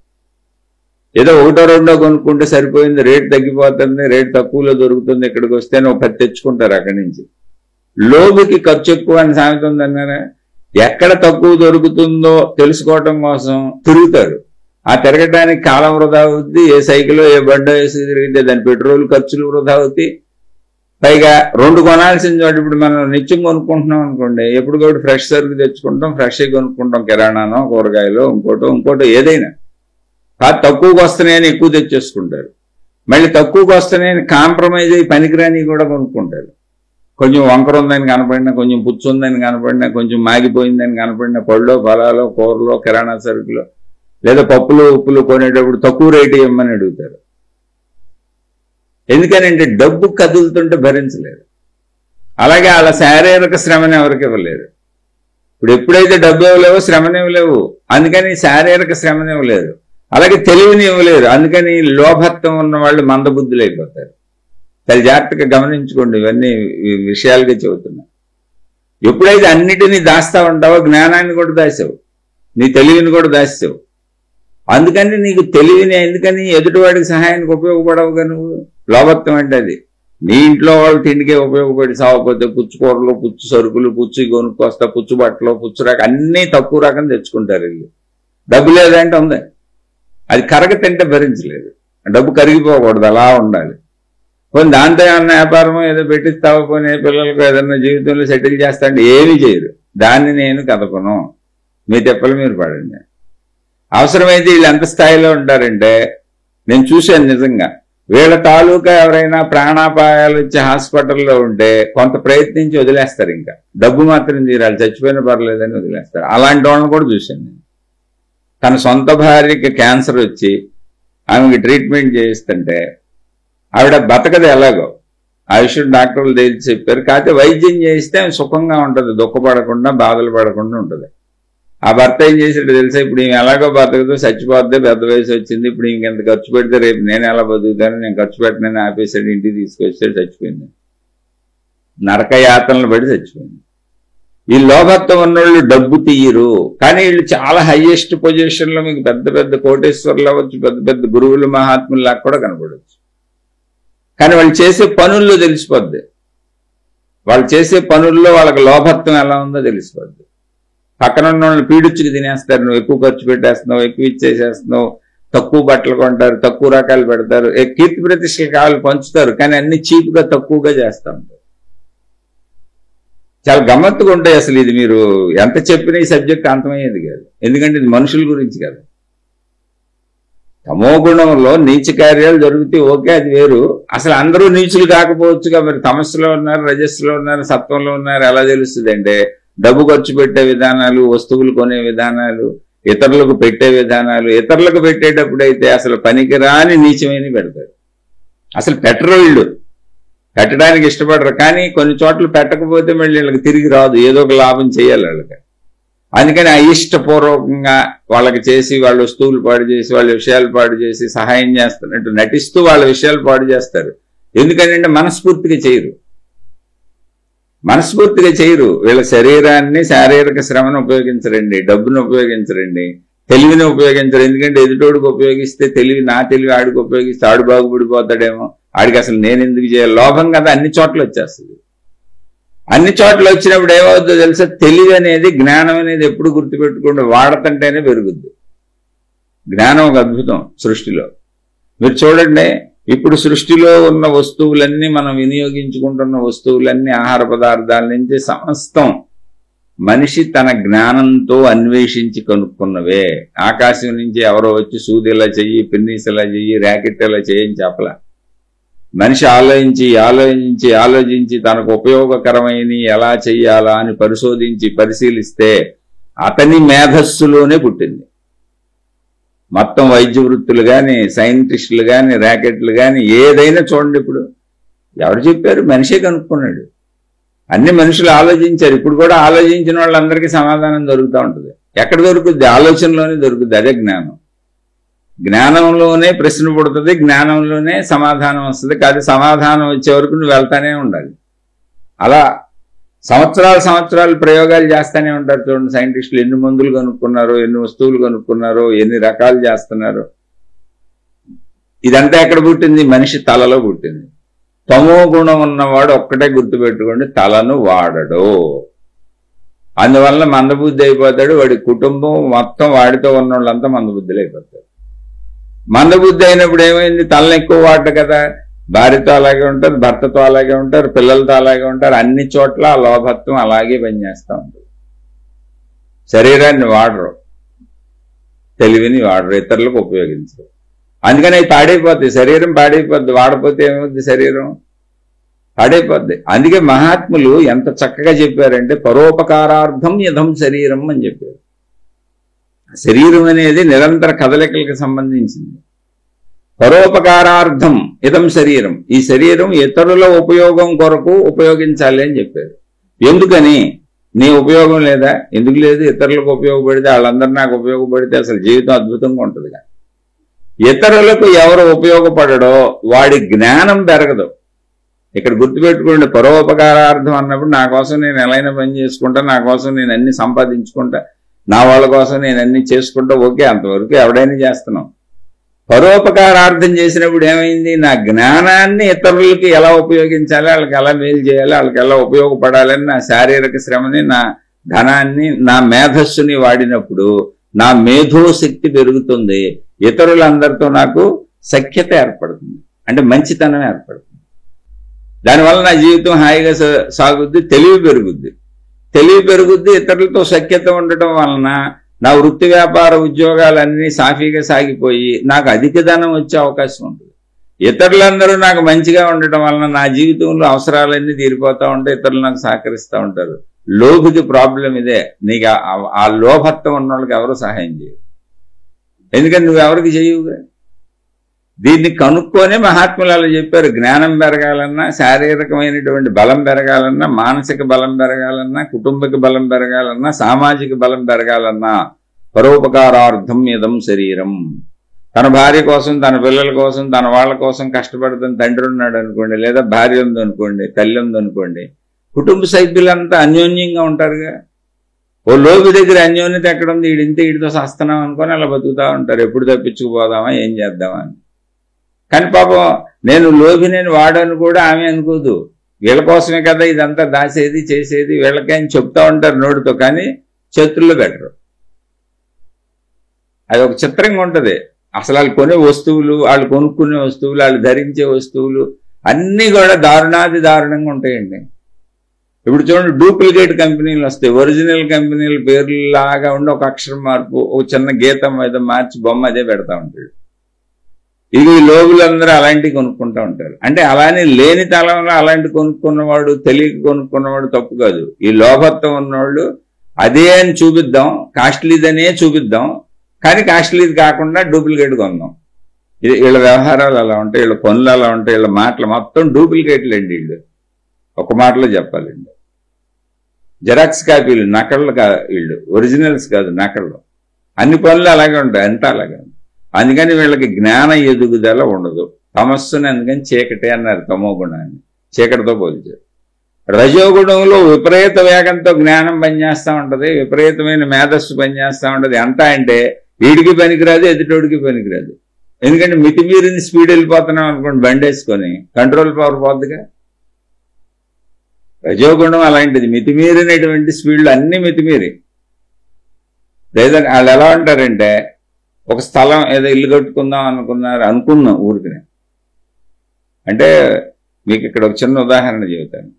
ఏదో 1-2 కొనుక్కుంటే సరిపోయింది, రేటు తగ్గిపోతుంది, రేటు తక్కువలో దొరుకుతుంది, ఇక్కడికి వస్తేనే ఒక 10 తెచ్చుకుంటారు. అక్కడి నుంచి లోబుకి ఖర్చు ఎక్కువ అని సామెత ఉందన్నారా, ఎక్కడ తక్కువ దొరుకుతుందో తెలుసుకోవటం కోసం తిరుగుతారు. ఆ తిరగడానికి కాలం వృధా అవుద్ది, ఏ సైకిల్ ఏ బండ వేసి తిరిగితే దాని పెట్రోల్ ఖర్చులు వృధా అవుతాయి. పైగా 2 కొనాల్సిన చోట ఇప్పుడు మనం నిత్యం కొనుక్కుంటున్నాం అనుకోండి, ఎప్పుడు కూడా ఫ్రెష్ సరుకు తెచ్చుకుంటాం, ఫ్రెష్ కొనుక్కుంటాం, కిరాణానో కూరగాయలు ఇంకోటో ఏదైనా. కాదు తక్కువకి వస్తున్నాయని ఎక్కువ తెచ్చేసుకుంటారు. మళ్ళీ తక్కువకి వస్తున్నాయని కాంప్రమైజ్ అయ్యి పనికిరాని కూడా కొనుక్కుంటారు. కొంచెం వంకర ఉందని కనపడినా, కొంచెం పుచ్చు ఉందని కనపడినా, కొంచెం మాగిపోయిందని కనపడినా, పళ్ళో ఫలాలో కూరలో కిరాణా సరుకులో లేదా పప్పులు ఉప్పులు కొనేటప్పుడు తక్కువ రేటు ఇవ్వమని అడుగుతారు. ఎందుకనంటే డబ్బు కదులుతుంటే భరించలేరు. అలాగే వాళ్ళ శారీరక శ్రమని ఎవరికి ఇవ్వలేరు. ఇప్పుడు ఎప్పుడైతే డబ్బు ఇవ్వలేవో శ్రమని ఇవ్వలేవు, అందుకని శారీరక శ్రమని ఇవ్వలేరు. అలాగే తెలివిని ఇవ్వలేరు, అందుకని లోభత్వం ఉన్న వాళ్ళు మందబుద్ధులు అయిపోతారు. చాలా జాగ్రత్తగా గమనించుకోండి, ఇవన్నీ విషయాలుగా చెబుతున్నా. ఎప్పుడైతే అన్నిటినీ దాస్తా ఉంటావో జ్ఞానాన్ని కూడా దాసావు, నీ తెలివిని కూడా దాసావు. అందుకని నీకు తెలివిని ఎందుకని ఎదుటివాడికి సహాయానికి ఉపయోగపడవుగా నువ్వు. లోభత్వం అంటే అది. నీ ఇంట్లో వాళ్ళు తిండికే ఉపయోగపడి సావకపోతే పుచ్చు కూరలు, పుచ్చు సరుకులు, పుచ్చు కొనుక్కొస్తా, పుచ్చు బట్టలు, పుచ్చు రకం అన్నీ తక్కువ రకం తెచ్చుకుంటారు వీళ్ళు. డబ్బు లేదంటే ఉంది, అది కరగ తింటే భరించలేదు. డబ్బు కరిగిపోకూడదు, అలా ఉండాలి. కొన్ని దాంతో ఏమన్నా వ్యాపారమో ఏదో పెట్టిస్తావో, పోనీ పిల్లలకు ఏదన్నా జీవితంలో సెటిల్ చేస్తా అంటే ఏమీ చేయరు. దాన్ని నేను కదపను, మీ తెప్పలు మీరు పడండి. అవసరమైతే వీళ్ళు ఎంత స్థాయిలో ఉంటారంటే, నేను చూశాను నిజంగా, వీళ్ళ తాలూకా ఎవరైనా ప్రాణాపాయాలు వచ్చి హాస్పిటల్లో ఉంటే కొంత ప్రయత్నించి వదిలేస్తారు. ఇంకా డబ్బు మాత్రం తీరాలి, చచ్చిపోయినా పర్లేదని వదిలేస్తారు. అలాంటి వాళ్ళని కూడా చూశాను నేను. తన సొంత భార్యకి క్యాన్సర్ వచ్చి ఆమెకి ట్రీట్మెంట్ చేయిస్తుంటే ఆవిడ బతకదు ఎలాగో, ఆయుష్ డాక్టర్లు తెలిసి చెప్పారు. కాకపోతే వైద్యం చేయిస్తే ఆమె సుఖంగా ఉంటుంది, దుఃఖపడకుండా బాధలు పడకుండా ఉంటుంది. ఆ భర్త ఏం చేసాడు తెలుసా, ఇప్పుడు ఈమె ఎలాగో బతకదు, చచ్చిపోద్దే, పెద్ద వయసు వచ్చింది, ఇప్పుడు ఇంకెంత ఖర్చు పెడితే రేపు నేను ఎలా బతుకుతాను, నేను ఖర్చు పెట్టనని ఆపేసాడు, ఇంటికి తీసుకొచ్చాడు, చచ్చిపోయింది. నరక యాతనలు పడి చచ్చిపోయింది. ఈ లోభత్వం ఉన్నోళ్ళు డబ్బు తీయరు, కానీ వీళ్ళు చాలా హైయెస్ట్ పొజిషన్లో మీకు పెద్ద పెద్ద కోటేశ్వర్లు అవ్వచ్చు, పెద్ద పెద్ద గురువులు మహాత్ముల్లాగా కూడా కనపడవచ్చు. కానీ వాళ్ళు చేసే పనుల్లో తెలిసిపోద్ది, వాళ్ళు చేసే పనుల్లో వాళ్ళకి లోభత్వం ఎలా ఉందో తెలిసిపోద్ది. పక్కన ఉన్న వాళ్ళని పీడుచ్చుకు తినేస్తారు, నువ్వు ఎక్కువ ఖర్చు పెట్టేస్తున్నావు, ఎక్కువ ఇచ్చేసేస్తున్నావు, తక్కువ బట్టలు కొంటారు, తక్కువ రకాలు పెడతారు, కీర్తి ప్రతిష్టలు కావాలి పంచుతారు, కానీ అన్ని చీప్గా తక్కువగా చేస్తూ ఉంటారు. చాలా గమ్మత్తుగా ఉంటాయి. అసలు ఇది మీరు ఎంత చెప్పినా ఈ సబ్జెక్ట్ అంతమయ్యేది కాదు, ఎందుకంటే ఇది మనుషుల గురించి కాదు. తమో గుణంలో నీచ కార్యాలు జరిగితే ఓకే, అది వేరు. అసలు అందరూ నీచులు కాకపోవచ్చుగా. మరి తమస్సులో ఉన్నారు, రజస్సులో ఉన్నారు, సత్వంలో ఉన్నారు, ఎలా తెలుస్తుంది అంటే డబ్బు ఖర్చు పెట్టే విధానాలు, వస్తువులు కొనే విధానాలు, ఇతరులకు పెట్టే విధానాలు. ఇతరులకు పెట్టేటప్పుడు అయితే అసలు పనికిరాని నీచమైన పెడతారు. అసలు పెట్టరు, వీళ్ళు పెట్టడానికి ఇష్టపడరు. కానీ కొన్ని చోట్ల పెట్టకపోతే మళ్ళీ వీళ్ళకి తిరిగి రాదు, ఏదో ఒక లాభం చేయాలి వాళ్ళకి. అందుకని అయిష్టపూర్వకంగా వాళ్ళకి చేసి, వాళ్ళ వస్తువులు పాడు చేసి, వాళ్ళ విషయాలు పాడు చేసి, సహాయం చేస్తున్నట్టు నటిస్తూ వాళ్ళ విషయాలు పాడు చేస్తారు. ఎందుకంటే మనస్ఫూర్తిగా చేయరు, మనస్ఫూర్తిగా చేయరు. వీళ్ళ శరీరాన్ని, శారీరక శ్రమను ఉపయోగించరండి, డబ్బును ఉపయోగించరండి, తెలివిని ఉపయోగించరు. ఎందుకంటే ఎదుటోడికి ఉపయోగిస్తే తెలివి, నా తెలివి ఆడికి ఉపయోగిస్తే ఆడు బాగుపడిపోతాడేమో, ఆడికి అసలు నేను ఎందుకు చేయాలి, లోభం కదా అన్ని చోట్ల వచ్చేస్తుంది. అన్ని చోట్ల వచ్చినప్పుడు ఏమవుతుందో తెలుసా, తెలివి అనేది, జ్ఞానం అనేది ఎప్పుడు గుర్తుపెట్టుకుంటే వాడతంటేనే పెరుగుద్ది. జ్ఞానం ఒక అద్భుతం సృష్టిలో. మీరు చూడండి, ఇప్పుడు సృష్టిలో ఉన్న వస్తువులన్నీ, మనం వినియోగించుకుంటున్న వస్తువులన్నీ, ఆహార పదార్థాల నుంచి సమస్తం మనిషి తన జ్ఞానంతో అన్వేషించి కనుక్కున్నవే. ఆకాశం నుంచి ఎవరో వచ్చి సూది ఇలా చెయ్యి, పిన్నీస్ ఇలా చెయ్యి, ర్యాకెట్ ఇలా చేయని చెప్పలా. మనిషి ఆలోచించి తనకు ఉపయోగకరమైన ఎలా చెయ్యాలా అని పరిశీలిస్తే అతని మేధస్సులోనే పుట్టింది. మొత్తం వైద్య వృత్తులు కానీ, సైంటిస్టులు కానీ, ర్యాకెట్లు కానీ, ఏదైనా చూడండి. ఇప్పుడు ఎవరు చెప్పారు? మనిషే కనుక్కున్నాడు. అన్ని మనుషులు ఆలోచించారు. ఇప్పుడు కూడా ఆలోచించిన వాళ్ళందరికీ సమాధానం దొరుకుతూ ఉంటుంది. ఎక్కడ దొరుకుద్ది? ఆలోచనలోనే దొరుకుద్ది. అదే జ్ఞానం. జ్ఞానంలోనే ప్రశ్న పుడుతుంది, జ్ఞానంలోనే సమాధానం వస్తుంది. కాదు సమాధానం వచ్చే వరకు నువ్వు వెళ్తానే ఉండాలి. అలా సంవత్సరాలు ప్రయోగాలు చేస్తూనే ఉంటారు. చూడండి, సైంటిస్టులు ఎన్ని మందులు కనుక్కున్నారో, ఎన్ని వస్తువులు కనుక్కున్నారో, ఎన్ని రకాలు చేస్తున్నారు. ఇదంతా ఎక్కడ పుట్టింది? మనిషి తలలో పుట్టింది. తమో గుణం ఉన్నవాడు ఒక్కటే గుర్తుపెట్టుకోండి, తలను వాడడు. అందువల్ల మందబుద్ధి అయిపోతాడు. వాడి కుటుంబం మొత్తం, వాడితో ఉన్న వాళ్ళంతా మందబుద్ధులు అయిపోతారు. మందబుద్ధి అయినప్పుడు ఏమైంది? తలను ఎక్కువ వాడరు కదా. భార్యతో అలాగే ఉంటారు, భర్తతో అలాగే ఉంటారు, పిల్లలతో అలాగే ఉంటారు. అన్ని చోట్ల ఆ లోభత్వం అలాగే పనిచేస్తూ ఉంటుంది. శరీరాన్ని వాడరు, తెలివిని వాడరు, ఇతరులకు ఉపయోగించరు. అందుకని అవి పాడైపోతాయి. శరీరం పాడైపోద్ది. వాడపోతే ఏమవుద్ది? శరీరం పాడైపోద్ది. అందుకే మహాత్ములు ఎంత చక్కగా చెప్పారంటే, పరోపకారార్థం యథం శరీరం అని చెప్పారు. శరీరం అనేది నిరంతర కదలికలకు సంబంధించింది. పరోపకారార్థం ఇదం శరీరం. ఈ శరీరం ఇతరుల ఉపయోగం కొరకు ఉపయోగించాలి అని చెప్పారు. ఎందుకని? నీ ఉపయోగం లేదా? ఎందుకు లేదు? ఇతరులకు ఉపయోగపడితే, వాళ్ళందరూ నాకు ఉపయోగపడితే అసలు జీవితం అద్భుతంగా ఉంటుంది. ఇతరులకు ఎవరు ఉపయోగపడడో వాడి జ్ఞానం పెరగదు. ఇక్కడ గుర్తుపెట్టుకోండి, పరోపకారార్థం అన్నప్పుడు నా కోసం నేను ఎలాగైనా పని చేసుకుంటా, నా కోసం నేను అన్ని సంపాదించుకుంటా, నా వాళ్ళ కోసం నేను అన్ని చేసుకుంటా, ఓకే, అంతవరకు ఎవడైనా చేస్తున్నాం. పరోపకారార్థం చేసినప్పుడు ఏమైంది? నా జ్ఞానాన్ని ఇతరులకి ఎలా ఉపయోగించాలి, వాళ్ళకి ఎలా మేలు చేయాలి, వాళ్ళకి ఎలా ఉపయోగపడాలని నా శారీరక శ్రమని, నా ధనాన్ని, నా మేధస్సుని వాడినప్పుడు నా మేధోశక్తి పెరుగుతుంది. ఇతరులందరితో నాకు సఖ్యత ఏర్పడుతుంది, అంటే మంచితనం ఏర్పడుతుంది. దానివల్ల నా జీవితం హాయిగా సాగుద్ది, తెలివి పెరుగుద్ది. ఇతరులతో సఖ్యత ఉండటం వలన నా వృత్తి వ్యాపార ఉద్యోగాలన్నీ సాఫీగా సాగిపోయి నాకు అధిక ధనం వచ్చే అవకాశం ఉంటుంది. ఇతరులందరూ నాకు మంచిగా ఉండటం వలన నా జీవితంలో అవసరాలన్నీ తీరిపోతూ ఉంటాయి, ఇతరులు నాకు సహకరిస్తూ ఉంటారు. లోభికి ప్రాబ్లం ఇదే. నీకు ఆ లోభత్వం ఉన్న వాళ్ళకి ఎవరు సహాయం చేయరు. ఎందుకంటే నువ్వెవరికి చేయవుగా. దీన్ని కనుక్కొనే మహాత్ములు అలా చెప్పారు. జ్ఞానం పెరగాలన్నా, శారీరకమైనటువంటి బలం పెరగాలన్నా, మానసిక బలం పెరగాలన్నా, కుటుంబిక బలం పెరగాలన్నా, సామాజిక బలం పెరగాలన్నా పరోపకారార్థం ఇదం శరీరం. తన భార్య కోసం, తన పిల్లల కోసం, తన వాళ్ళ కోసం కష్టపడుతున్న తండ్రి ఉన్నాడు అనుకోండి, లేదా భార్య ఉందనుకోండి, తల్లి ఉందనుకోండి, కుటుంబ సభ్యులంతా అన్యోన్యంగా ఉంటారుగా. ఓ లోబి దగ్గర అన్యోన్యత ఎక్కడుంది? వీడితో సస్తున్నాం అనుకొని అలా బతుకుతా ఉంటారు. ఎప్పుడు తప్పించుకుపోదామా, ఏం చేద్దామా అని. కానీ పాపం నేను లోభిని వాడని కూడా ఆమె అనుకోదు. వీళ్ళ కోసమే కదా ఇదంతా దాచేది చేసేది, వీళ్ళకే అని చెప్తా ఉంటారు నోటితో, కానీ చేతుల్లో పెట్టరు. అది ఒక చిత్రంగా ఉంటుంది. అసలు వాళ్ళు కొనే వస్తువులు, వాళ్ళు కొనుక్కునే వస్తువులు, వాళ్ళు ధరించే వస్తువులు అన్నీ కూడా దారుణాది దారుణంగా ఉంటాయండి. ఇప్పుడు చూడండి, డూప్లికేట్ కంపెనీలు వస్తాయి. ఒరిజినల్ కంపెనీల పేర్లాగా ఉండి ఒక అక్షరం మార్పు, ఒక చిన్న గీతం ఏదో మార్చి బొమ్మ అదే పెడతా ఉంటాడు. ఇక ఈ లోబులందరూ అలాంటివి కొనుక్కుంటూ ఉంటారు. అంటే అలానే లేని తలంలో అలాంటి కొనుక్కున్నవాడు, తెలియక కొనుక్కున్నవాడు తప్పు కాదు. ఈ లోభత్వం ఉన్నవాళ్ళు అదే అని చూపిద్దాం, కాస్ట్లీదనే చూపిద్దాం, కానీ కాస్ట్లీది కాకుండా డూప్లికేట్ కొందాం. వీళ్ళ వ్యవహారాలు అలా ఉంటాయి, వీళ్ళ పనులు అలా ఉంటాయి, వీళ్ళ మాటలు మొత్తం డూప్లికేట్లు అండి. వీళ్ళు ఒక మాటలో చెప్పాలండి, జెరాక్స్ కాపీలు, నకళ్ళు వీళ్ళు ఒరిజినల్స్ కాదు, నకళ్ళు. అన్ని పనులు అలాగే ఉంటాయి, అంతా అలాగే ఉంటాయి. అందుకని వీళ్ళకి జ్ఞాన ఎదుగుదల ఉండదు. తమస్సుని అందుకని చీకటి అన్నారు, తమో గుణాన్ని చీకటితో పోల్చారు. రజోగుణంలో విపరీత వేగంతో జ్ఞానం పనిచేస్తూ ఉంటుంది, విపరీతమైన మేధస్సు పనిచేస్తూ ఉంటుంది. ఎంత అంటే వీడికి పనికిరాదు, ఎదుటోడికి పనికిరాదు. ఎందుకంటే మితిమీరిని స్పీడ్ వెళ్ళిపోతున్నాం అనుకోండి, బండి వేసుకొని కంట్రోల్ పవర్ పోద్దిగా. రజోగుణం అలాంటిది, మితిమీరినటువంటి స్పీడ్లు అన్ని మితిమీరి. లేదంటే వాళ్ళు ఎలా ఉంటారంటే, ఒక స్థలం ఏదో ఇల్లు కట్టుకుందాం అనుకున్నాం ఊరికి. అంటే మీకు ఇక్కడ ఒక చిన్న ఉదాహరణ చెబుతాను.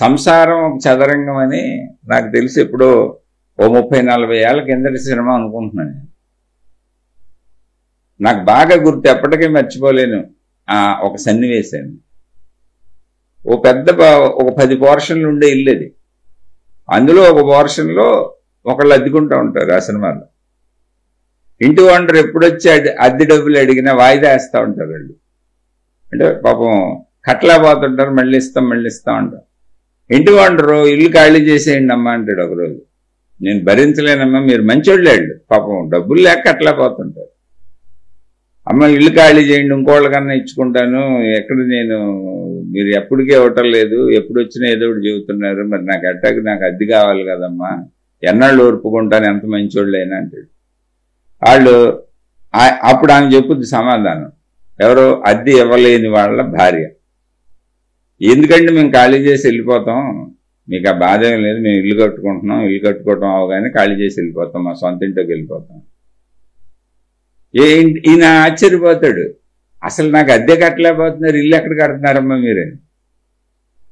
సంసారం ఒక చదరంగం అని నాకు తెలిసి ఎప్పుడో ఓ 30-40 ఏళ్ల కిందటి సినిమా అనుకుంటున్నాను. నాకు బాగా గుర్తు, ఎప్పటికీ మర్చిపోలేను ఒక సన్నివేశాన్ని. ఒక 10 పోర్షన్లు ఉండే ఇల్లు అది. అందులో ఒక పోర్షన్లో ఒకళ్ళు అద్దెకుంటూ ఉంటారు ఆ సినిమాలో. ఇంటి ఓనర్ ఎప్పుడొచ్చి అద్దె డబ్బులు అడిగినా వాయిదా వేస్తూ ఉంటారు వాళ్ళు. అంటే పాపం కట్టలేకపోతుంటారు, మళ్ళీ ఇస్తాం అంటారు. ఇంటి ఓనరు ఇల్లు ఖాళీ చేసేయండి అమ్మా అంటాడు ఒకరోజు. నేను భరించలేనమ్మా, మీరు మంచోళ్ళు వాళ్ళు, పాపం డబ్బులు లేక కట్టలేకపోతుంటారు. అమ్మ ఇల్లు ఖాళీ చేయండి, ఇంకోళ్ళకన్నా ఇచ్చుకుంటాను, ఎక్కడ మీరు ఎప్పటికీ ఇవ్వటం లేదు, ఎప్పుడు వచ్చినా ఏదో ఒకటి చెబుతున్నారు, మరి నాకు నాకు అద్దె కావాలి కదమ్మా, ఎన్నాళ్ళు ఓర్పుకుంటాను, ఎంత మంచోళ్ళైనా అంటాడు. వాళ్ళు అప్పుడు ఆమె చెప్పుద్ది సమాధానం, ఎవరో అద్దె ఇవ్వలేని వాళ్ళ భార్య. ఎందుకంటే మేము ఖాళీ చేసి వెళ్ళిపోతాం, మీకు ఆ బాధ ఏం లేదు, మేము ఇల్లు కట్టుకుంటున్నాం, ఇల్లు కట్టుకోవటం అవగానే ఖాళీ చేసి వెళ్ళిపోతాం, మా సొంత ఇంట్లోకి వెళ్ళిపోతాం. ఈయన ఆశ్చర్యపోతాడు, అసలు నాకు అద్దె కట్టలేకపోతున్నారు, ఇల్లు ఎక్కడ కడుతున్నారమ్మా మీరని.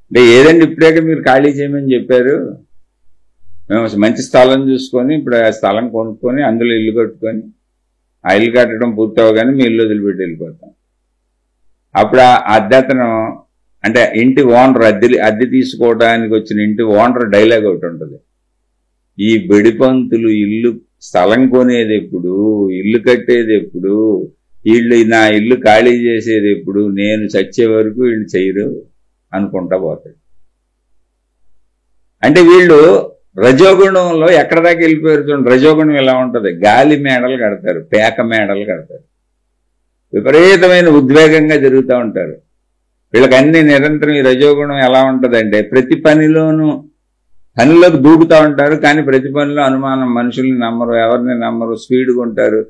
అంటే ఏదండి ఇప్పుడే మీరు ఖాళీ చేయమని చెప్పారు, మేము మంచి స్థలం చూసుకొని ఇప్పుడు ఆ స్థలం కొనుక్కొని అందులో ఇల్లు కట్టుకొని ఆ ఇల్లు కట్టడం పూర్తి అవగానే మీ ఇల్లు వదిలిపెట్టి వెళ్ళిపోతాం. అప్పుడు ఆ అద్దెతను అంటే ఇంటి ఓనర్ అద్దె తీసుకోవడానికి వచ్చిన ఇంటి ఓనర్ డైలాగ్ ఒకటి ఉంటుంది, ఈ బెడిపంతులు ఇల్లు స్థలం కొనేది ఎప్పుడు, ఇల్లు కట్టేది ఎప్పుడు, వీళ్ళు నా ఇల్లు ఖాళీ చేసేది ఎప్పుడు, నేను చచ్చే వరకు వీళ్ళు చెయ్యరు అనుకుంటా పోతాడు. అంటే వీళ్ళు రజోగుణంలో ఎక్కడ దాకా వెళ్ళిపోయారు చూడండి. రజోగుణం ఎలా ఉంటుంది, గాలి మేడలు కడతారు, పేక మేడలు కడతారు, విపరీతమైన ఉద్వేగంగా తిరుగుతూ ఉంటారు. వీళ్ళకి అన్ని నిరంతరం ఈ రజోగుణం ఎలా ఉంటుందంటే ప్రతి పనిలోకి దూకుతూ ఉంటారు, కానీ ప్రతి పనిలో అనుమానం, మనుషుల్ని నమ్మరు, ఎవరిని నమ్మరు, స్పీడ్గా ఉంటారు,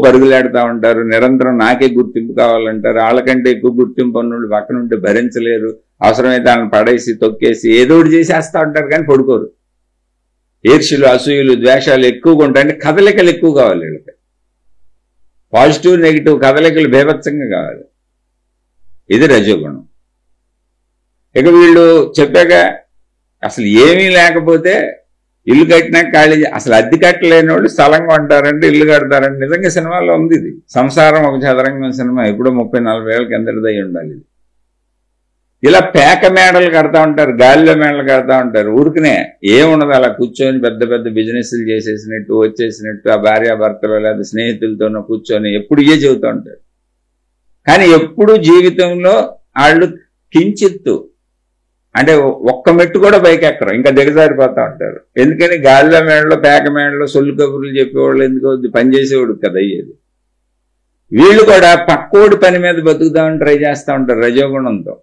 పరుగులాడుతూ ఉంటారు, నిరంతరం నాకే గుర్తింపు కావాలంటారు. వాళ్ళకంటే ఎక్కువ గుర్తింపు అన్నోళ్ళు పక్కన ఉంటే భరించలేరు, అవసరమైతే వాళ్ళని పడేసి తొక్కేసి ఏదో ఒకటి చేసేస్తూ ఉంటారు, కానీ పడుకోరు. ఈర్ష్యలు, అసూయలు, ద్వేషాలు ఎక్కువగా ఉంటాయి. అంటే కదలికలు ఎక్కువ కావాలి వీళ్ళకి, పాజిటివ్ నెగిటివ్ కదలికలు బీభత్సంగా కావాలి. ఇది రజోగుణం. ఇక వీళ్ళు చెప్పాక అసలు ఏమీ లేకపోతే ఇల్లు కట్టినాక ఖాళీ, అసలు అద్దె కట్టలేని వాళ్ళు స్థలం కొంటారంటే ఇల్లు కడతారంటే. నిజంగా సినిమాలో ఉంది ఇది, సంసారం ఒక చదరంగం సినిమా, ఎప్పుడో 30-40 ఏళ్ళ కిందటిదై ఉండాలి ఇది. ఇలా పేక మేడలు కడతా ఉంటారు, గాలిలో మేడలు కడతా ఉంటారు. ఊరికనే ఏమున్నది, అలా కూర్చొని పెద్ద పెద్ద బిజినెస్లు చేసేసినట్టు వచ్చేసినట్టు ఆ భార్యాభర్తలు లేదా స్నేహితులతోనో కూర్చొని ఎప్పుడు చెబుతూ ఉంటారు. కానీ ఎప్పుడు జీవితంలో వాళ్ళు కించిత్తు అంటే ఒక్క మెట్టు కూడా పైకి ఎక్కరు, ఇంకా దిగజారిపోతూ ఉంటారు. ఎందుకని గాలిలో మేడలో పేక మేడలో సొల్లు కబుర్లు చెప్పేవాళ్ళు ఎందుకు, పనిచేసేవాడు కదా అయ్యేది. వీళ్ళు కూడా పక్కోడి పని మీద బతుకుతామని ట్రై చేస్తూ ఉంటారు రజోగుణంతో.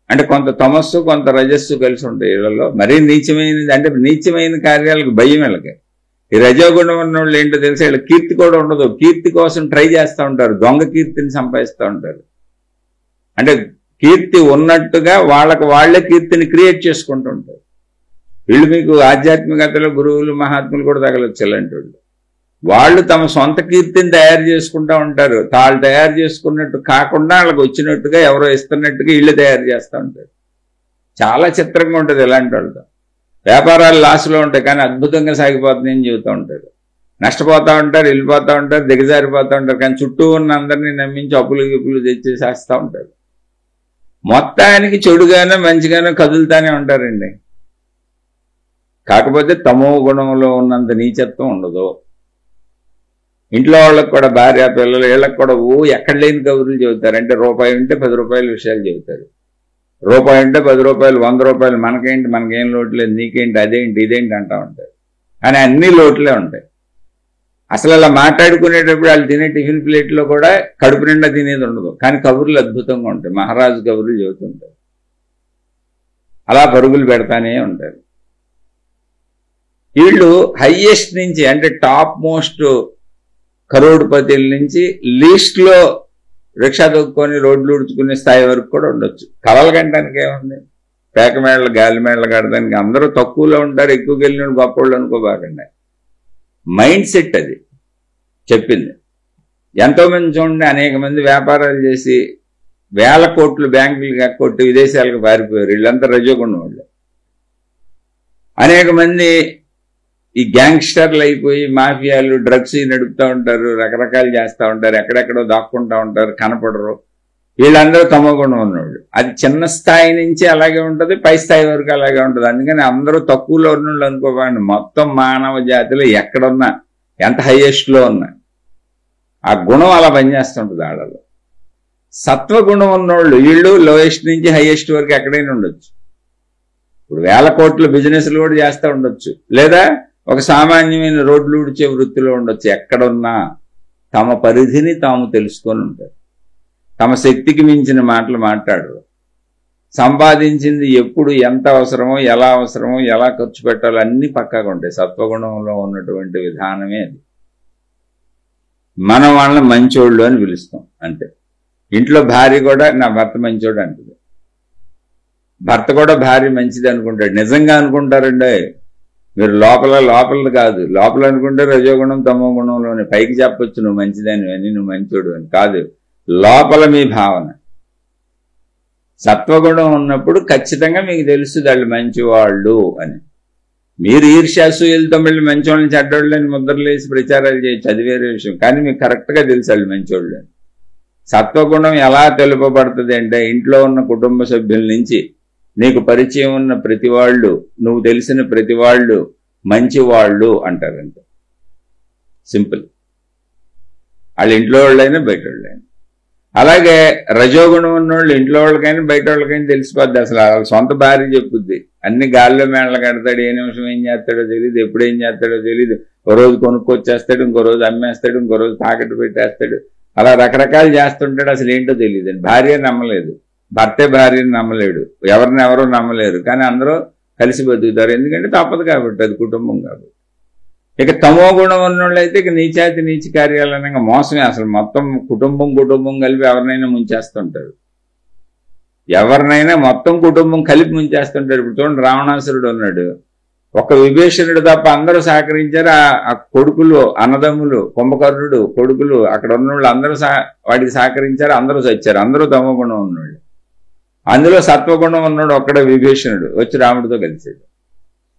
అంటే కొంత తమస్సు కొంత రజస్సు కలిసి ఉంటాయి వీళ్ళలో. మరీ నీచమైనది అంటే నీచమైన కార్యాలకు భయం వీళ్ళకి. ఈ రజోగుణం ఉన్న వాళ్ళు ఏంటో తెలిసి వీళ్ళకి కీర్తి కూడా ఉండదు, కీర్తి కోసం ట్రై చేస్తూ ఉంటారు, దొంగ కీర్తిని సంపాదిస్తూ ఉంటారు. అంటే కీర్తి ఉన్నట్టుగా వాళ్ళకు వాళ్లే కీర్తిని క్రియేట్ చేసుకుంటూ ఉంటారు. వీళ్ళు మీకు ఆధ్యాత్మికతలో గురువులు మహాత్ములు కూడా తగలొచ్చు ఇలాంటి వాళ్ళు. వాళ్ళు తమ సొంత కీర్తిని తయారు చేసుకుంటూ ఉంటారు, తాళ్ళు తయారు చేసుకున్నట్టు కాకుండా వాళ్ళకి వచ్చినట్టుగా ఎవరో ఇస్తున్నట్టుగా వీళ్ళు తయారు చేస్తూ ఉంటారు. చాలా చిత్రంగా ఉంటుంది ఇలాంటి వాళ్ళతో. వ్యాపారాలు లాస్లో ఉంటాయి కానీ అద్భుతంగా సాగిపోతున్నాయని చెబుతూ ఉంటారు. నష్టపోతూ ఉంటారు, వెళ్ళిపోతూ ఉంటారు, దిగజారిపోతూ ఉంటారు. కానీ చుట్టూ ఉన్న అందరినీ నమ్మించి అప్పులు గిప్పులు తెచ్చేసేస్తూ ఉంటారు. మొత్తానికి చెడుగానో మంచిగానో కదులుతానే ఉంటారండి. కాకపోతే తమో గుణంలో ఉన్నంత నీచత్వం ఉండదు. ఇంట్లో వాళ్ళకి కూడా భార్య పిల్లలు వీళ్ళకి కూడా ఎక్కడ లేని కబుర్లు చెబుతారు. అంటే రూపాయి ఉంటే 10 రూపాయల విషయాలు చెబుతారు. రూపాయి ఉంటే 10 రూపాయలు, 100 రూపాయలు, మనకేంటి, మనకేం లోటు లేదు, నీకేంటి, అదేంటి, ఇదేంటి అంటూ ఉంటారు. కానీ అన్ని లోట్లే ఉంటాయి. అసలు అలా మాట్లాడుకునేటప్పుడు వాళ్ళు తినే టిఫిన్ ప్లేట్లో కూడా కడుపు నిండా తినేది ఉండదు. కానీ కబుర్లు అద్భుతంగా ఉంటాయి. మహారాజు కబుర్లు చెబుతుంటారు. అలా పరుగులు పెడతానే ఉంటారు. వీళ్ళు హైయెస్ట్ నుంచి అంటే టాప్ మోస్ట్ కరోడ్పతిల నుంచి లీస్ట్ లో రిక్షా తొక్కుని రోడ్లు ఉడుచుకునే స్థాయి వరకు కూడా ఉండొచ్చు. కలలు కంటానికి ఏముంది, పేకమేళ గాలి మేళ కడటానికి అందరూ తక్కువలో ఉంటారు, ఎక్కువకి వెళ్ళిన గొప్పవాళ్ళు అనుకోబాకండి. మైండ్ సెట్ అది చెప్పింది. ఎంతో మంది చూడండి, అనేక మంది వ్యాపారాలు చేసి వేల కోట్లు బ్యాంకులు కొట్టి విదేశాలకు పారిపోయారు. వీళ్ళంతా రజోగుండం వాళ్ళు. అనేక మంది ఈ గ్యాంగ్స్టర్లు అయిపోయి మాఫియాలు డ్రగ్స్ నడుపుతూ ఉంటారు, రకరకాలు చేస్తూ ఉంటారు, ఎక్కడెక్కడో దాక్కుంటూ ఉంటారు, కనపడరు. వీళ్ళందరూ తమోగుణం ఉన్నవాళ్ళు. అది చిన్న స్థాయి నుంచి అలాగే ఉంటుంది, పై స్థాయి వరకు అలాగే ఉంటుంది. అందుకని అందరూ తక్కువలో ఉన్నోళ్ళు అనుకోకండి. మొత్తం మానవ జాతిలో ఎక్కడున్నా, ఎంత హైయెస్ట్లో ఉన్నా ఆ గుణం అలా పనిచేస్తుంటుంది ఆడలో. సత్వగుణం ఉన్నోళ్ళు వీళ్ళు లోయెస్ట్ నుంచి హైయెస్ట్ వరకు ఎక్కడైనా ఉండొచ్చు. ఇప్పుడు 1000 కోట్ల బిజినెస్లు కూడా చేస్తూ ఉండొచ్చు, లేదా ఒక సామాన్యమైన రోడ్లు ఊడ్చే వృత్తిలో ఉండొచ్చు. ఎక్కడున్నా తమ పరిధిని తాము తెలుసుకొని ఉంటారు. తమ శక్తికి మించిన మాటలు మాట్లాడరు. సంపాదించింది ఎప్పుడు ఎంత అవసరమో, ఎలా ఖర్చు పెట్టాలో అన్ని పక్కాగా ఉంటాయి. సత్వగుణంలో ఉన్నటువంటి విధానమే అది. మనం వాళ్ళని మంచోళ్ళు అని పిలుస్తాం అంతే. ఇంట్లో భార్య కూడా నా భర్త మంచోడు అంటుంది. భర్త కూడా భార్య మంచిది అనుకుంటాడు. నిజంగా అనుకుంటారండి మీరు. లోపల కాదు, లోపల అనుకుంటే రజోగుణం తమో గుణంలోనే. పైకి చెప్పొచ్చు నువ్వు మంచిదని అని, నువ్వు మంచోడు అని కాదు, లోపల మీ భావన. సత్వగుణం ఉన్నప్పుడు ఖచ్చితంగా మీకు తెలుస్తుంది వాళ్ళు మంచివాళ్ళు అని. మీరు ఈర్ష్యాసూయలతో మళ్ళీ మంచివాళ్ళని చెడ్డోళ్ళని ముద్రలేసి ప్రచారాలు చేయొచ్చు, అది వేరే విషయం. కానీ మీకు కరెక్ట్గా తెలుసు వాళ్ళు మంచివాళ్ళు అని. సత్వగుణం ఎలా తెలుపబడుతుంది అంటే ఇంట్లో ఉన్న కుటుంబ సభ్యుల నుంచి నీకు పరిచయం ఉన్న ప్రతి వాళ్ళు, నువ్వు తెలిసిన ప్రతి వాళ్ళు మంచివాళ్ళు అంటారంటే సింపుల్. వాళ్ళు ఇంట్లో వాళ్ళైనా బయట వాళ్ళైనా. అలాగే రజోగుణం ఉన్నోళ్ళు ఇంట్లో వాళ్ళకైనా బయట వాళ్ళకైనా తెలిసిపోద్ది. అసలు వాళ్ళ సొంత భార్య చెప్పుద్ది. అన్ని గాల్లో మేళలు కడతాడు, ఏ నిమిషం ఏం చేస్తాడో తెలియదు, ఎప్పుడు ఏం చేస్తాడో తెలియదు. ఓ రోజు కొనుక్కొచ్చేస్తాడు, ఇంకో రోజు అమ్మేస్తాడు, ఇంకో రోజు తాకట్టు పెట్టేస్తాడు. అలా రకరకాలు చేస్తుంటాడు. అసలు ఏంటో తెలియదు. భార్య నమ్మలేదు, భర్తే భార్యని నమ్మలేడు, ఎవరినెవరో నమ్మలేరు. కానీ అందరూ కలిసి బతుకుతారు. ఎందుకంటే తప్పదు కాబట్టి, అది కుటుంబం కాబట్టి. ఇక తమో గుణం ఉన్నోళ్ళు అయితే ఇక నీచాతి నీచ కార్యాలనంగా మోసమే. అసలు మొత్తం కుటుంబం కలిపి ఎవరినైనా ముంచేస్తుంటారు. ఎవరినైనా మొత్తం కుటుంబం కలిపి ముంచేస్తుంటారు. ఇప్పుడు చూడండి, రావణాసురుడు ఉన్నాడు, ఒక విభీషణుడు తప్ప అందరూ సహకరించారు. ఆ కొడుకులు, అన్నదమ్ములు, కుంభకర్ణుడు కొడుకులు, అక్కడ ఉన్నోళ్ళు అందరూ వాడికి సహకరించారు. అందరూ చచ్చారు. అందరూ తమో గుణం ఉన్నోళ్ళు. అందులో సత్వగుణం ఉన్నాడు ఒక్కడే విభీషణుడు, వచ్చి రాముడితో కలిసాడు.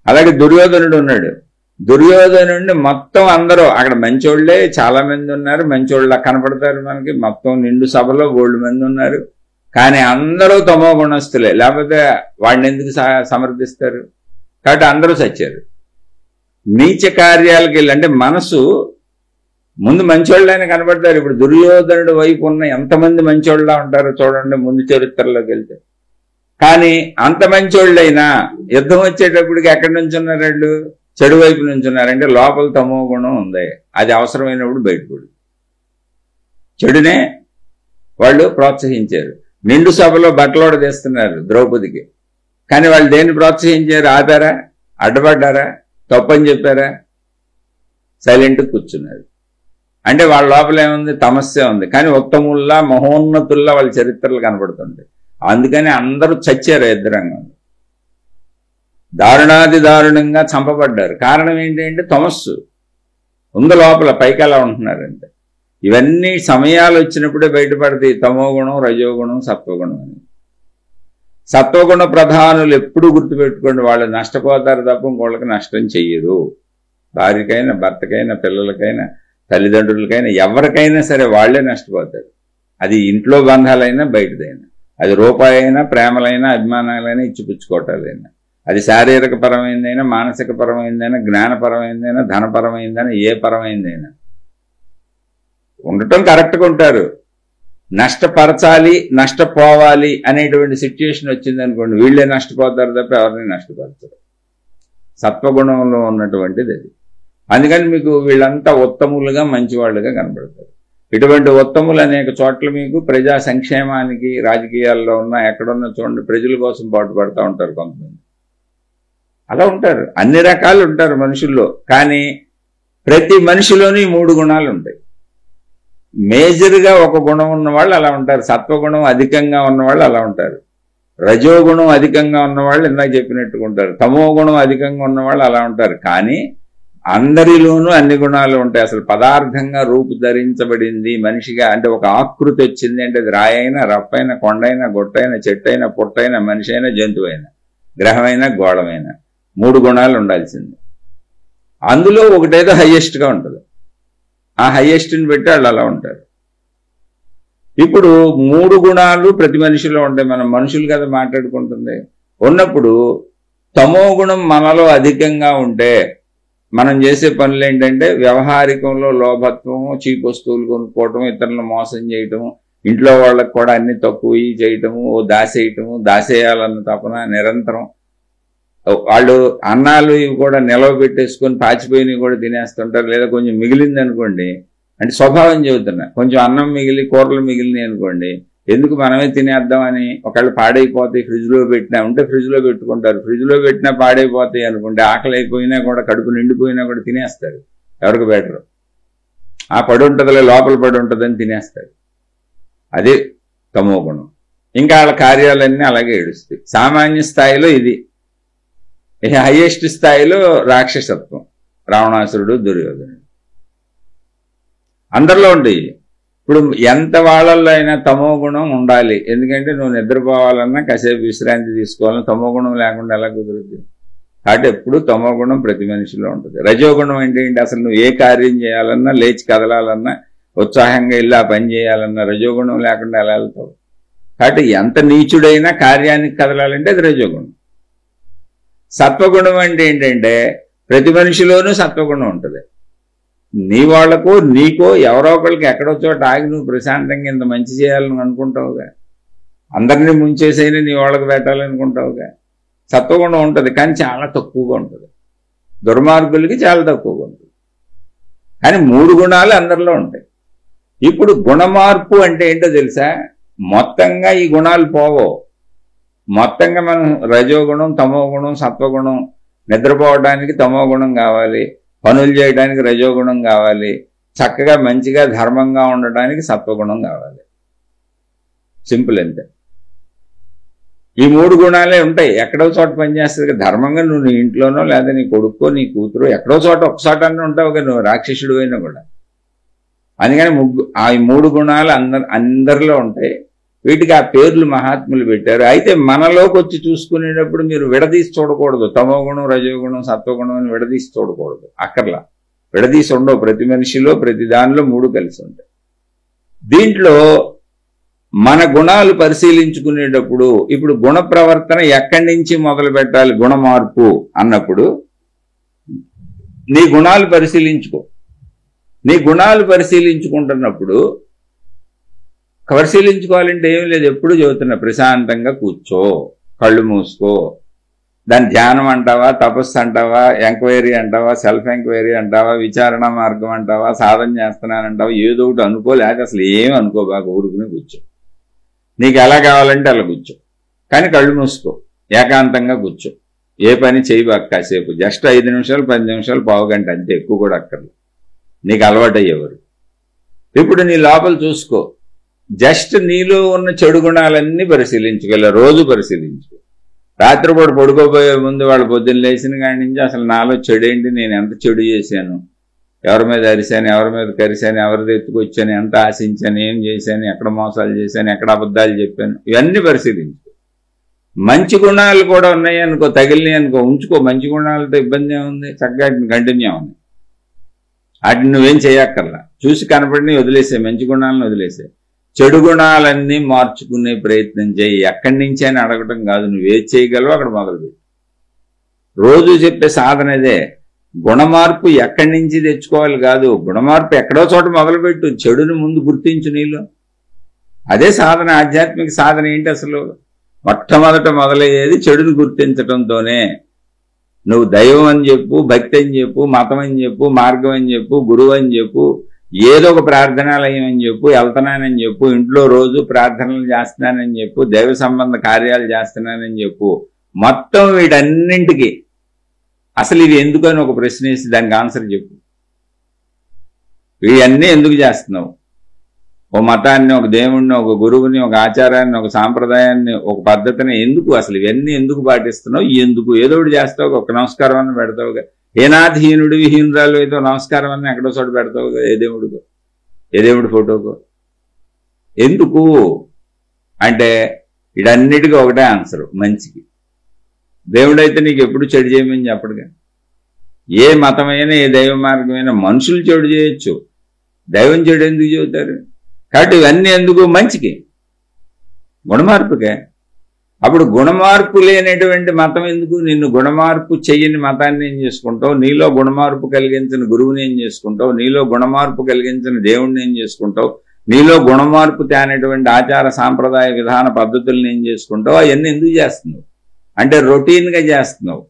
అలాగే దుర్యోధనుడు ఉన్నాడు. దుర్యోధనుడిని మొత్తం అందరూ అక్కడ మంచోళ్లే చాలా మంది ఉన్నారు, మంచోళ్ళ కనపడతారు మనకి. మొత్తం నిండు సభలో 3 మంది ఉన్నారు. కానీ అందరూ తమో గుణస్తులే, లేకపోతే వాడిని ఎందుకు సమర్థిస్తారు? కాబట్టి అందరూ చచ్చారు. నీచ కార్యాలకి వెళ్ళి అంటే మనసు ముందు మంచోళ్ళైనా కనపడతారు. ఇప్పుడు దుర్యోధనుడు వైపు ఉన్న ఎంతమంది మంచోళ్ళ ఉంటారో చూడండి ముందు చరిత్రలోకి వెళ్తే. కానీ అంత మంచోళ్ళైనా యుద్ధం వచ్చేటప్పటికి ఎక్కడి నుంచి ఉన్నారు వాళ్ళు? చెడు వైపు నుంచి ఉన్నారంటే లోపల తమో గుణం ఉంది. అది అవసరమైనప్పుడు బయటపడు. చెడునే వాళ్ళు ప్రోత్సహించారు. నిండు సభలో బట్టలోడ తీస్తున్నారు ద్రౌపదికి. కానీ వాళ్ళు దేన్ని ప్రోత్సహించారు? ఆపారా? అడ్డపడ్డారా? తప్పని చెప్పారా? సైలెంట్ కూర్చున్నారు. అంటే వాళ్ళ లోపల ఏముంది? తమస్య ఉంది. కానీ ఉత్తముల్లా మహోన్నతుల్లా వాళ్ళ చరిత్రలు కనబడుతుంటాయి. అందుకని అందరూ చచ్చారు యుద్ధరంగంలో. దారుణాది దారుణంగా చంపబడ్డారు. కారణం ఏంటంటే తమస్సు ఉంది లోపల, పైకి అలా ఉంటున్నారంటే. ఇవన్నీ సమయాలు వచ్చినప్పుడే బయటపడతాయి. తమోగుణం, రజోగుణం, సత్వగుణం అని. సత్వగుణ ప్రధానులు ఎప్పుడు గుర్తుపెట్టుకోండి, వాళ్ళు నష్టపోతారు తప్ప ఇంకోళ్ళకి నష్టం చెయ్యరు. భార్యకైనా, భర్తకైనా, పిల్లలకైనా, తల్లిదండ్రులకైనా, ఎవరికైనా సరే వాళ్లే నష్టపోతారు. అది ఇంట్లో బంధాలైనా బయటదైనా, అది రూపాయి అయినా, ప్రేమలైనా, అభిమానాలైనా, ఇచ్చిపుచ్చుకోవటాలైనా, అది శారీరక పరమైందైనా, మానసిక పరమైందైనా, జ్ఞానపరమైందైనా, ధనపరమైందైనా, ఏ పరమైందైనా ఉండటం కరెక్ట్గా ఉంటారు. నష్టపరచాలి, నష్టపోవాలి అనేటువంటి సిచ్యుయేషన్ వచ్చిందనుకోండి, వీళ్ళే నష్టపోతారు తప్ప ఎవరిని నష్టపరచరు. సత్వగుణంలో ఉన్నటువంటిది అది. అందుకని మీకు వీళ్ళంతా ఉత్తములుగా, మంచివాళ్ళుగా కనబడతారు. ఇటువంటి ఉత్తములు అనేక చోట్ల మీకు ప్రజా సంక్షేమానికి, రాజకీయాల్లో ఉన్న ఎక్కడున్న చూడండి, ప్రజల కోసం పాటుపడుతూ ఉంటారు కొంతమంది. అలా ఉంటారు, అన్ని రకాలు ఉంటారు మనుషుల్లో. కానీ ప్రతి మనిషిలోని 3 గుణాలు ఉంటాయి. మేజర్గా ఒక గుణం ఉన్నవాళ్ళు అలా ఉంటారు. సత్వగుణం అధికంగా ఉన్నవాళ్ళు అలా ఉంటారు. రజోగుణం అధికంగా ఉన్నవాళ్ళు ఇందాక చెప్పినట్టుగా ఉంటారు. తమో గుణం అధికంగా ఉన్నవాళ్ళు అలా ఉంటారు. కానీ అందరిలోనూ అన్ని గుణాలు ఉంటాయి. అసలు పదార్థంగా రూపుధరించబడింది మనిషిగా అంటే ఒక ఆకృతి వచ్చింది అంటే అది రాయైనా, రప్పైన, కొండైనా, గొట్టైన, చెట్టైన, పుట్టైన, మనిషి అయినా, జంతువైనా, గ్రహమైనా, గోళమైనా 3 గుణాలు ఉండాల్సింది. అందులో ఒకటేదో హయ్యెస్ట్గా ఉంటుంది. ఆ హయ్యెస్ట్ని బట్టి వాళ్ళు అలా ఉంటారు. ఇప్పుడు 3 గుణాలు ప్రతి మనిషిలో ఉంటాయి. మనం మనుషులు కదా మాట్లాడుకుంటుంది. ఉన్నప్పుడు తమో గుణం మనలో అధికంగా ఉంటే మనం చేసే పనులు ఏంటంటే వ్యవహారికంలో లోభత్వము, చీప్ వస్తువులు కొనుక్కోవటం, ఇతరులను మోసం చేయటము, ఇంట్లో వాళ్ళకు కూడా అన్ని తక్కువ చేయటము, దాసేయటము, దాసేయాలన్న తపన నిరంతరం. వాళ్ళు అన్నాలు ఇవి కూడా నిలవ పెట్టేసుకొని పాచిపోయినవి కూడా తినేస్తుంటారు. లేదా కొంచెం మిగిలింది అనుకోండి, అంటే స్వభావం చెబుతున్నా, కొంచెం అన్నం మిగిలి కూరలు మిగిలినాయి అనుకోండి, ఎందుకు మనమే తినేద్దామని ఒకళ్ళు పాడైపోతాయి ఫ్రిడ్జ్లో పెట్టినా ఉంటే ఫ్రిడ్జ్లో పెట్టుకుంటారు. ఫ్రిడ్జ్లో పెట్టినా పాడైపోతాయి అనుకుంటే ఆకలి అయిపోయినా కూడా, కడుపు నిండిపోయినా కూడా తినేస్తారు. ఎవరికి బెటరు, ఆ పడి ఉంటుందిలే, లోపల పడి ఉంటుందని తినేస్తారు. అదే తమో గుణం. ఇంకా వాళ్ళ కార్యాలన్నీ అలాగే ఏడుస్తాయి. సామాన్య స్థాయిలో ఇది. హైయెస్ట్ స్థాయిలో రాక్షసత్వం, రావణాసురుడు, దుర్యోధనుడు అందరిలో ఉండేవి. ఇప్పుడు ఎంత వాళ్ళల్లో అయినా తమో గుణం ఉండాలి. ఎందుకంటే నువ్వు నిద్రపోవాలన్నా, కాసేపు విశ్రాంతి తీసుకోవాలన్నా తమో గుణం లేకుండా ఎలా కుదురుతుంది? కాబట్టి ఎప్పుడు తమో గుణం ప్రతి మనిషిలో ఉంటుంది. రజోగుణం ఏంటి? అసలు నువ్వు ఏ కార్యం చేయాలన్నా, లేచి కదలాలన్నా, ఉత్సాహంగా వెళ్ళి ఆ పని చేయాలన్నా రజోగుణం లేకుండా ఎలా వెళ్తావు? కాబట్టి ఎంత నీచుడైనా కార్యానికి కదలాలంటే అది రజోగుణం. సత్వగుణం అంటే ఏంటంటే ప్రతి మనిషిలోనూ సత్వగుణం ఉంటుంది. నీ వాళ్లకో నీకో ఎవరో ఒకరికి ఎక్కడో చోట ఆగి నువ్వు ప్రశాంతంగా ఇంత మంచి చేయాలని అనుకుంటావుగా. అందరినీ ముంచేసైనా నీ వాళ్ళకి పెట్టాలనుకుంటావుగా. సత్వగుణం ఉంటుంది, కానీ చాలా తక్కువగా ఉంటుంది. దుర్మార్గులకి చాలా తక్కువగా ఉంటుంది. కానీ 3 గుణాలు అందరిలో ఉంటాయి. ఇప్పుడు గుణమార్పు అంటే ఏంటో తెలుసా? మొత్తంగా ఈ గుణాలు పోవో. మొత్తంగా మనం రజోగుణం, తమో గుణం, సత్వగుణం, నిద్రపోవడానికి తమో గుణం కావాలి, పనులు చేయడానికి రజోగుణం కావాలి, చక్కగా మంచిగా ధర్మంగా ఉండడానికి సత్వగుణం కావాలి. సింపుల్ అంతే. ఈ 3 గుణాలే ఉంటాయి. ఎక్కడో చోట పనిచేస్తుంది. ధర్మంగా నువ్వు నీ ఇంట్లోనో లేదా నీ కొడుకో నీ కూతురు ఎక్కడో చోట ఒకచోట అన్నీ ఉంటావుగా, నువ్వు రాక్షసుడు అయినా కూడా. అందుకని ఆ 3 గుణాలు అందరిలో ఉంటాయి. వీటికి ఆ పేర్లు మహాత్ములు పెట్టారు. అయితే మనలోకి వచ్చి చూసుకునేటప్పుడు మీరు విడదీసి చూడకూడదు. తమో గుణం, రజోగుణం, సత్వగుణం అని విడదీసి చూడకూడదు. అక్కర్లా, విడదీసి ఉండవు. ప్రతి మనిషిలో ప్రతి దానిలో 3 కలిసి ఉంటాయి. దీంట్లో మన గుణాలు పరిశీలించుకునేటప్పుడు ఇప్పుడు గుణ ప్రవర్తన ఎక్కడి నుంచి మొదలు పెట్టాలి? గుణ మార్పు అన్నప్పుడు నీ గుణాలు పరిశీలించుకో. నీ గుణాలు పరిశీలించుకుంటున్నప్పుడు పరిశీలించుకోవాలంటే ఏం లేదు, ఎప్పుడు చెబుతున్నా, ప్రశాంతంగా కూర్చో, కళ్ళు మూసుకో. దాని ధ్యానం అంటావా, తపస్సు అంటావా, ఎంక్వైరీ అంటావా, సెల్ఫ్ ఎంక్వైరీ అంటావా, విచారణ మార్గం అంటావా, సాధన చేస్తున్నానంటావా, ఏదో ఒకటి అనుకో. లేకపోతే అసలు ఏమి అనుకోబాక, ఊరుకుని కూర్చో. నీకు ఎలా కావాలంటే అలా కూర్చో, కానీ కళ్ళు మూసుకో, ఏకాంతంగా కూర్చో. ఏ పని చేయబాక. కాసేపు జస్ట్ 5 నిమిషాలు, 10 నిమిషాలు, పావు గంట అంతే, ఎక్కువ కూడా అక్కర్లేదు. నీకు అలవాటు అయ్యేవారు. ఇప్పుడు నీ లోపల చూసుకో. జస్ట్ నీలో ఉన్న చెడు గుణాలన్నీ పరిశీలించుకెళ్ళ, రోజు పరిశీలించుకో. రాత్రిపూట పడుకోబోయే ముందు వాళ్ళు పొద్దున్న లేచిన కాడి నుంచి అసలు నాలో చెడేంటి, నేను ఎంత చెడు చేశాను, ఎవరి మీద అరిశాను, ఎవరి మీద కరిశాను, ఎవరిది ఎత్తుకొచ్చాను, ఎంత ఆశించాను, ఏం చేశాను, ఎక్కడ మోసాలు చేశాను, ఎక్కడ అబద్ధాలు చెప్పాను, ఇవన్నీ పరిశీలించుకో. మంచి గుణాలు కూడా ఉన్నాయి అనుకో, తగిలినాయి అనుకో, ఉంచుకో. మంచి గుణాలతో ఇబ్బంది ఏముంది, చక్కగా కంటిన్యూ ఉంది. వాటిని నువ్వేం చేయక్కర్లా, చూసి కనపడిని వదిలేసే, మంచి గుణాలను వదిలేసే. చెడు గుణాలన్నీ మార్చుకునే ప్రయత్నం చేయి. ఎక్కడి నుంచి అని అడగటం కాదు, నువ్వేది చేయగలవో అక్కడ మొదలుపెట్టు. రోజు చెప్పే సాధన ఇదే. గుణమార్పు ఎక్కడి నుంచి తెచ్చుకోవాలి కాదు, గుణమార్పు ఎక్కడో చోట మొదలుపెట్టు. చెడుని ముందు గుర్తించు నీలో. అదే సాధన. ఆధ్యాత్మిక సాధన ఏంటి అసలు? మొట్టమొదట మొదలయ్యేది చెడుని గుర్తించడంతోనే. నువ్వు దైవం అని చెప్పు, భక్తి అని చెప్పు, మతం అని చెప్పు, మార్గం అని చెప్పు, గురువు అని చెప్పు, ఏదో ఒక ప్రార్థనాలయం అని చెప్పు, వెళ్తున్నానని చెప్పు, ఇంట్లో రోజు ప్రార్థనలు చేస్తున్నానని చెప్పు, దైవ సంబంధ కార్యాలు చేస్తున్నానని చెప్పు. మొత్తం వీటన్నింటికి అసలు ఇవి ఎందుకు అని ఒక ప్రశ్న వేసి దానికి ఆన్సర్ చెప్పు. ఇవన్నీ ఎందుకు చేస్తున్నావు? ఓ మతాన్ని, ఒక దేవుణ్ణి, ఒక గురువుని, ఒక ఆచారాన్ని, ఒక సాంప్రదాయాన్ని, ఒక పద్ధతిని ఎందుకు, అసలు ఇవన్నీ ఎందుకు పాటిస్తున్నావు? ఎందుకు? ఏదో ఒకటి చేస్తావు, ఒక నమస్కారం అని పెడతావుగా. ఏనాథహీనుడు హీనురాలు అయితే నమస్కారం అని ఎక్కడో చోట పెడతావుగా, ఏ దేవుడికో, ఏ దేవుడి ఫోటోకో. ఎందుకు అంటే వీటన్నిటికీ ఒకటే ఆన్సర్, మంచికి. దేవుడైతే నీకు ఎప్పుడు చెడు చేయమని చెప్పడుగా. ఏ మతమైనా, ఏ దైవ మార్గమైనా మనుషులు చెడు చేయొచ్చు, దైవం చెడు ఎందుకు చెబుతారు? కాబట్టి ఇవన్నీ ఎందుకు? మంచికి, గుణమార్పుకే. అప్పుడు గుణమార్పు లేనటువంటి మతం ఎందుకు? నిన్ను గుణమార్పు చెయ్యని మతాన్ని ఏం చేసుకుంటావు? నీలో గుణమార్పు కలిగించిన గురువుని ఏం చేసుకుంటావు? నీలో గుణమార్పు కలిగించిన దేవుణ్ణి ఏం చేసుకుంటావు? నీలో గుణమార్పు తేనటువంటి ఆచార సాంప్రదాయ విధాన పద్ధతులను ఏం చేసుకుంటావు? అవన్నీ ఎందుకు చేస్తున్నావు అంటే రొటీన్గా చేస్తున్నావు,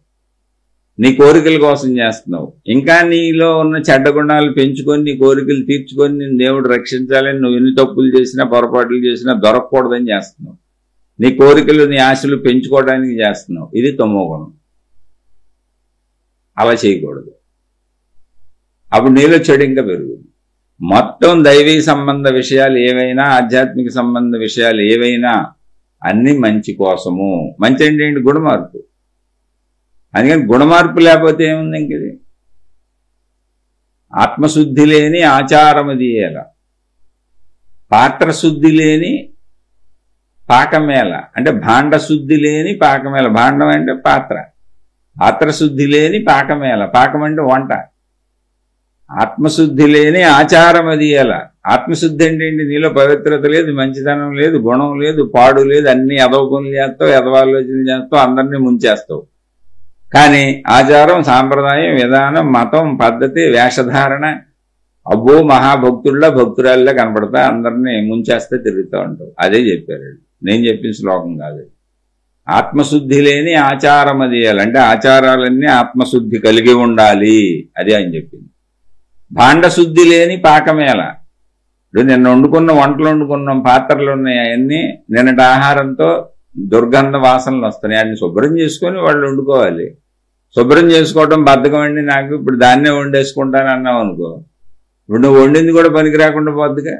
నీ కోరికల కోసం చేస్తున్నావు. ఇంకా నీలో ఉన్న చెడ్డ గుణాలు పెంచుకొని నీ కోరికలు తీర్చుకొని నేను దేవుడు రక్షించాలని నువ్వు ఎన్ని తప్పులు చేసినా, పొరపాట్లు చేసినా దొరకకూడదని చేస్తున్నావు. నీ కోరికలు, నీ ఆశలు పెంచుకోవడానికి చేస్తున్నావు. ఇది తమో గుణం. అలా చేయకూడదు. అప్పుడు నీలో చెడు ఇంకా పెరుగుతుంది. మొత్తం దైవీ సంబంధ విషయాలు ఏవైనా, ఆధ్యాత్మిక సంబంధ విషయాలు ఏవైనా అన్ని మంచి కోసము. మంచి అంటే ఏంటి? గుణమార్పు. అందుకని గుణమార్పు లేకపోతే ఏముంది ఇంకది? ఆత్మశుద్ధి లేని ఆచారమదియేల, పాత్రశుద్ధి లేని పాకమేళ. అంటే భాండశుద్ధి లేని పాకమేళ. భాండం అంటే పాత్ర. పాత్రశుద్ధి లేని పాకమేళ. పాకం అంటే వంట. ఆత్మశుద్ధి లేని ఆచారమదియేల. ఆత్మశుద్ధి అంటే ఏంటి? నీలో పవిత్రత లేదు, మంచితనం లేదు, గుణం లేదు, పాడు లేదు, అన్ని ఎదవ పనులు చేస్తావు, ఎదవాలోచనలు చేస్తావు, అందరినీ ముంచేస్తావు. కానీ ఆచారం, సాంప్రదాయం, విధానం, మతం, పద్ధతి, వేషధారణ, అబ్బో మహాభక్తుల్లా భక్తురాల్లా కనపడతా అందరినీ ముంచేస్తే తిరుగుతూ ఉంటావు. అదే చెప్పారు. నేను చెప్పిన శ్లోకం కాదు. ఆత్మశుద్ధి లేని ఆచారం అది అంటే ఆచారాలన్నీ ఆత్మశుద్ధి కలిగి ఉండాలి. అదే ఆయన చెప్పింది. భాండశుద్ధి లేని పాకమేళ. ఇప్పుడు నిన్న వండుకున్న వంటలు వండుకున్నాం, పాత్రలు ఉన్నాయి, అవన్నీ నిన్నటి ఆహారంతో దుర్గంధ వాసనలు వస్తున్నాయి. వాటిని శుభ్రం చేసుకొని వాళ్ళు వండుకోవాలి. శుభ్రం చేసుకోవడం బద్ధకం అండి నాకు, ఇప్పుడు దాన్నే వండేసుకుంటాను అన్నావు అనుకో, ఇప్పుడు నువ్వు వండింది కూడా పనికి రాకుండా పోద్దిగా.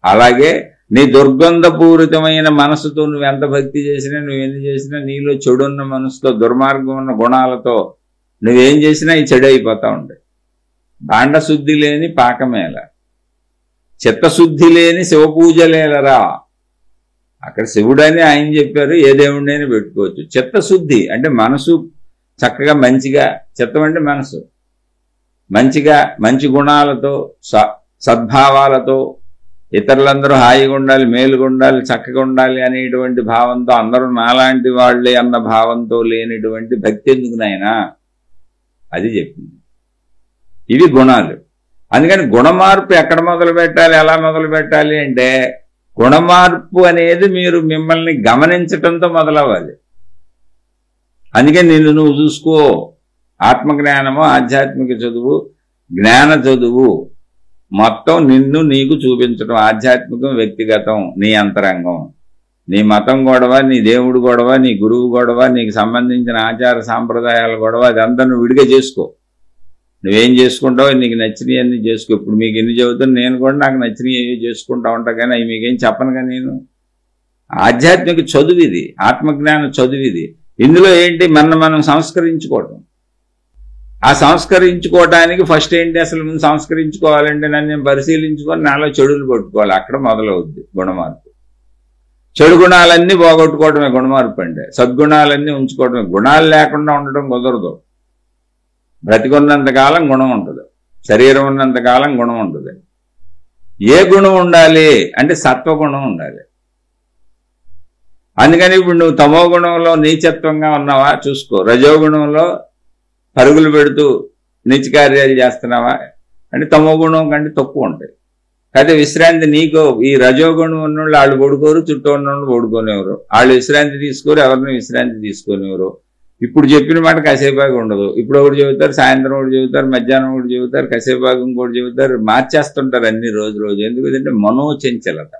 అలాగే నీ దుర్గంధపూరితమైన మనసుతో నువ్వు ఎంత భక్తి చేసినా, నువ్వెన్ని చేసినా, నీలో చెడున్న మనసుతో, దుర్మార్గం ఉన్న గుణాలతో నువ్వేం చేసినా ఈ చెడు అయిపోతా ఉంటాయి. భాండశుద్ధి లేని పాకమేళ, చిత్తశుద్ధి లేని శివపూజలేలరా. అక్కడ శివుడని ఆయన చెప్పారు, ఏ దేవుడినైనా పెట్టుకోవచ్చు. చిత్తశుద్ధి అంటే మనసు చక్కగా మంచిగా, చిత్తం అంటే మనసు మంచిగా, మంచి గుణాలతో, సద్భావాలతో, ఇతరులందరూ హాయిగా ఉండాలి, మేలుగా ఉండాలి, చక్కగా ఉండాలి అనేటువంటి భావంతో, అందరూ నాలాంటి వాళ్లే అన్న భావంతో లేనిటువంటి భక్తి ఎందుకు నాయనా? అది చెప్పింది. ఇవి గుణాలు. అందుకని గుణమార్పు ఎక్కడ మొదలు పెట్టాలి, ఎలా మొదలు పెట్టాలి అంటే గుణమార్పు అనేది మీరు మిమ్మల్ని గమనించటంతో మొదలవ్వాలి. అందుకని నిన్ను నువ్వు చూసుకో. ఆత్మజ్ఞానము, ఆధ్యాత్మిక చదువు, జ్ఞాన చదువు మొత్తం నిన్ను నీకు చూపించడం. ఆధ్యాత్మికం, వ్యక్తిగతం, నీ అంతరంగం. నీ మతం గొడవ, నీ దేవుడు గొడవ, నీ గురువు గొడవ, నీకు సంబంధించిన ఆచార సాంప్రదాయాల గొడవ, అదంతా నువ్వు విడిగా చేసుకో. నువ్వేం చేసుకుంటావు, నీకు నచ్చినవి అన్నీ చేసుకో. ఇప్పుడు మీకు ఎన్ని చదువుతాను, నేను కూడా నాకు నచ్చినవి ఏవి చేసుకుంటా ఉంటా, కానీ అవి మీకేం చెప్పనుగా నేను. ఆధ్యాత్మిక చదువు ఇది, ఆత్మజ్ఞాన చదువు ఇది. ఇందులో ఏంటి? మనం సంస్కరించుకోవటం. ఆ సంస్కరించుకోవటానికి ఫస్ట్ ఏంటి? అసలు ముందు సంస్కరించుకోవాలంటే నన్ను నేను పరిశీలించుకొని నాలో చెడులు పట్టుకోవాలి. అక్కడ మొదలవుద్ది గుణమార్పు. చెడు గుణాలన్నీ పోగొట్టుకోవడమే గుణమార్పు అంటే. సద్గుణాలన్నీ ఉంచుకోవడమే. గుణాలు లేకుండా ఉండటం కుదరదు. బ్రతికున్నంతకాలం గుణం ఉంటుంది. శరీరం ఉన్నంతకాలం గుణం ఉంటుంది. ఏ గుణం ఉండాలి అంటే సత్వగుణం ఉండాలి. అందుకని ఇప్పుడు నువ్వు తమో గుణంలో నీచత్వంగా ఉన్నావా చూసుకో, రజోగుణంలో పరుగులు పెడుతూ నీచ కార్యాలు చేస్తున్నావా అంటే తమో గుణం కంటే తక్కువ ఉంటాయి. అయితే విశ్రాంతి నీకు ఈ రజోగుణం ఉన్నోళ్ళు వాళ్ళు పడుకోరు, చుట్టూ ఉన్నోళ్ళు పడుకోనివ్వరు, వాళ్ళు విశ్రాంతి తీసుకోరు, ఎవరిని విశ్రాంతి తీసుకునేవారు. ఇప్పుడు చెప్పిన మాట కాసేపాగా ఉండదు. ఇప్పుడు ఒకటి చెబుతారు, సాయంత్రం ఒకటి చెబుతారు, మధ్యాహ్నం ఒకటి చెబుతారు, కాసేపాగా ఇంకోటి చెబుతారు, మార్చేస్తుంటారు అన్ని రోజు. ఎందుకంటే మనోచంచలత,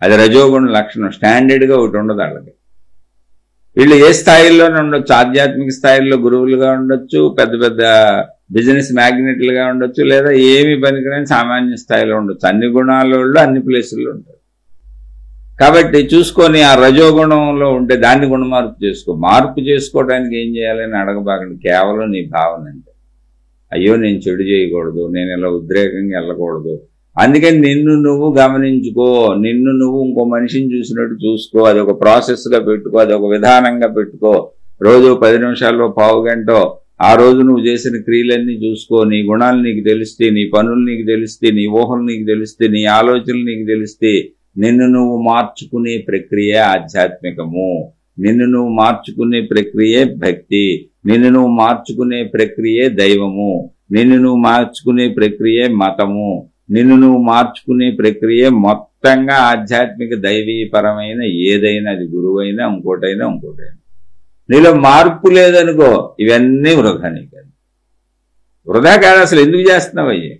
అది రజోగుణ లక్షణం. స్టాండర్డ్గా ఒకటి ఉండదు వాళ్ళకి. వీళ్ళు ఏ స్థాయిల్లోనే ఉండొచ్చు, ఆధ్యాత్మిక స్థాయిల్లో గురువులుగా ఉండొచ్చు, పెద్ద పెద్ద బిజినెస్ మ్యాగ్నెట్లుగా ఉండొచ్చు, లేదా ఏమి పనికిరాని సామాన్య స్థాయిలో ఉండొచ్చు. అన్ని గుణాల వాళ్ళు అన్ని ప్లేసుల్లో ఉంటారు. కాబట్టి చూసుకొని ఆ రజోగుణంలో ఉంటే దాన్ని గుణమార్పు చేసుకో. మార్పు చేసుకోవడానికి ఏం చేయాలని అడగబాకండి, కేవలం నీ భావన. అంటే అయ్యో నేను చెడు చేయకూడదు, నేను ఇలా ఉద్రేకంగా వెళ్ళకూడదు. అందుకని నిన్ను నువ్వు గమనించుకో, నిన్ను నువ్వు ఇంకో మనిషిని చూసినట్టు చూసుకో. అది ఒక ప్రాసెస్గా పెట్టుకో, అది ఒక విధానంగా పెట్టుకో. రోజు 10 నిమిషాల్లో పావు గంటో ఆ రోజు నువ్వు చేసిన క్రియలన్నీ చూసుకో. నీ గుణాలు నీకు తెలిస్తే, నీ పనులు నీకు తెలిస్తే, నీ ఊహలు నీకు తెలిస్తే, నీ ఆలోచనలు నీకు తెలిస్తే, నిన్ను నువ్వు మార్చుకునే ప్రక్రియ ఆధ్యాత్మికము. నిన్ను నువ్వు మార్చుకునే ప్రక్రియే భక్తి. నిన్ను నువ్వు మార్చుకునే ప్రక్రియే దైవము. నిన్ను నువ్వు మార్చుకునే ప్రక్రియే మతము. నిన్ను నువ్వు మార్చుకునే ప్రక్రియ మొత్తంగా ఆధ్యాత్మిక దైవీపరమైన ఏదైనా, అది గురువైనా ఇంకోటైనా. నీలో మార్పు లేదనుకో, ఇవన్నీ వృధా. నీకు వృధా కాదు. అసలు ఎందుకు చేస్తున్నావు అయ్యి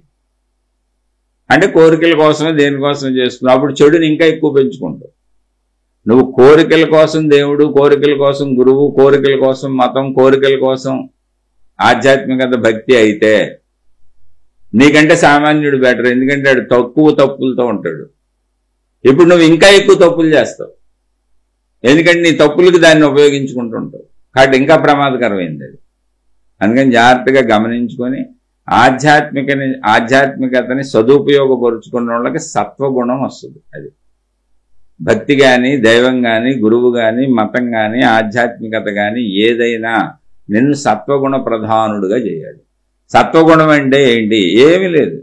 అంటే కోరికల కోసమే దేనికోసం చేస్తున్నావు. అప్పుడు చెడుని ఇంకా ఎక్కువ పెంచుకుంటావు. నువ్వు కోరికల కోసం దేవుడు, కోరికల కోసం గురువు, కోరికల కోసం మతం, కోరికల కోసం ఆధ్యాత్మికత భక్తి అయితే నీకంటే సామాన్యుడు బెటర్. ఎందుకంటే వాడు తక్కువ తప్పులతో ఉంటాడు. ఇప్పుడు నువ్వు ఇంకా ఎక్కువ తప్పులు చేస్తావు, ఎందుకంటే నీ తప్పులకి దాన్ని ఉపయోగించుకుంటుంటావు. కాబట్టి ఇంకా ప్రమాదకరమైంది అది. అందుకని జాగ్రత్తగా గమనించుకొని ఆధ్యాత్మికతని సదుపయోగపరుచుకున్న వాళ్ళకి సత్వగుణం వస్తుంది. అది భక్తి కానీ, దైవం కానీ, గురువు కానీ, మతం కానీ, ఆధ్యాత్మికత కానీ ఏదైనా నిన్ను సత్వగుణ ప్రధానుడుగా చేయాలి. సత్వగుణం అంటే ఏంటి? ఏమీ లేదు.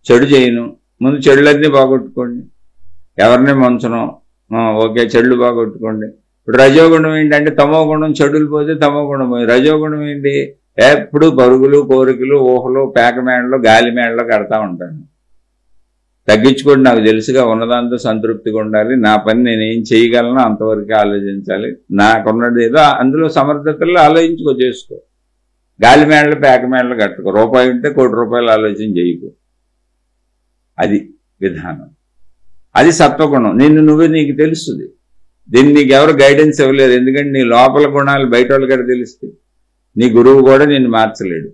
చెడు చేయను, ముందు చెడులన్నీ బాగొట్టుకోండి. ఎవరిని మంచను, ఓకే చెడులు బాగొట్టుకోండి. ఇప్పుడు రజోగుణం ఏంటంటే తమో గుణం, చెడులు పోతే తమో గుణం పోయి. రజోగుణం ఏంటి? ఎప్పుడు పరుగులు, కోరికలు, ఊహలు, పేకమేడలు, గాలి మేడలు కడతా ఉంటాను. తగ్గించుకోండి. నాకు తెలుసుగా ఉన్నదాంతో సంతృప్తిగా ఉండాలి. నా పని నేనేం చేయగలను అంతవరకు ఆలోచించాలి. నాకున్నది ఏదో అందులో సమర్థతల్లో ఆలోచించుకో, చేసుకో. గాలి మేడలు, పేక మేడలు కట్టుకో. రూపాయి ఉంటే ₹1,00,00,000 ఆలోచన చేయకు. అది విధానం. అది సత్వగుణం. నీకు తెలుస్తుంది. దీన్ని నీకు ఎవరు గైడెన్స్ ఇవ్వలేరు. ఎందుకంటే నీ లోపల గుణాలు బయట వాళ్ళకి తెలుస్తాయి. నీ గురువు కూడా నిన్ను మార్చలేడు,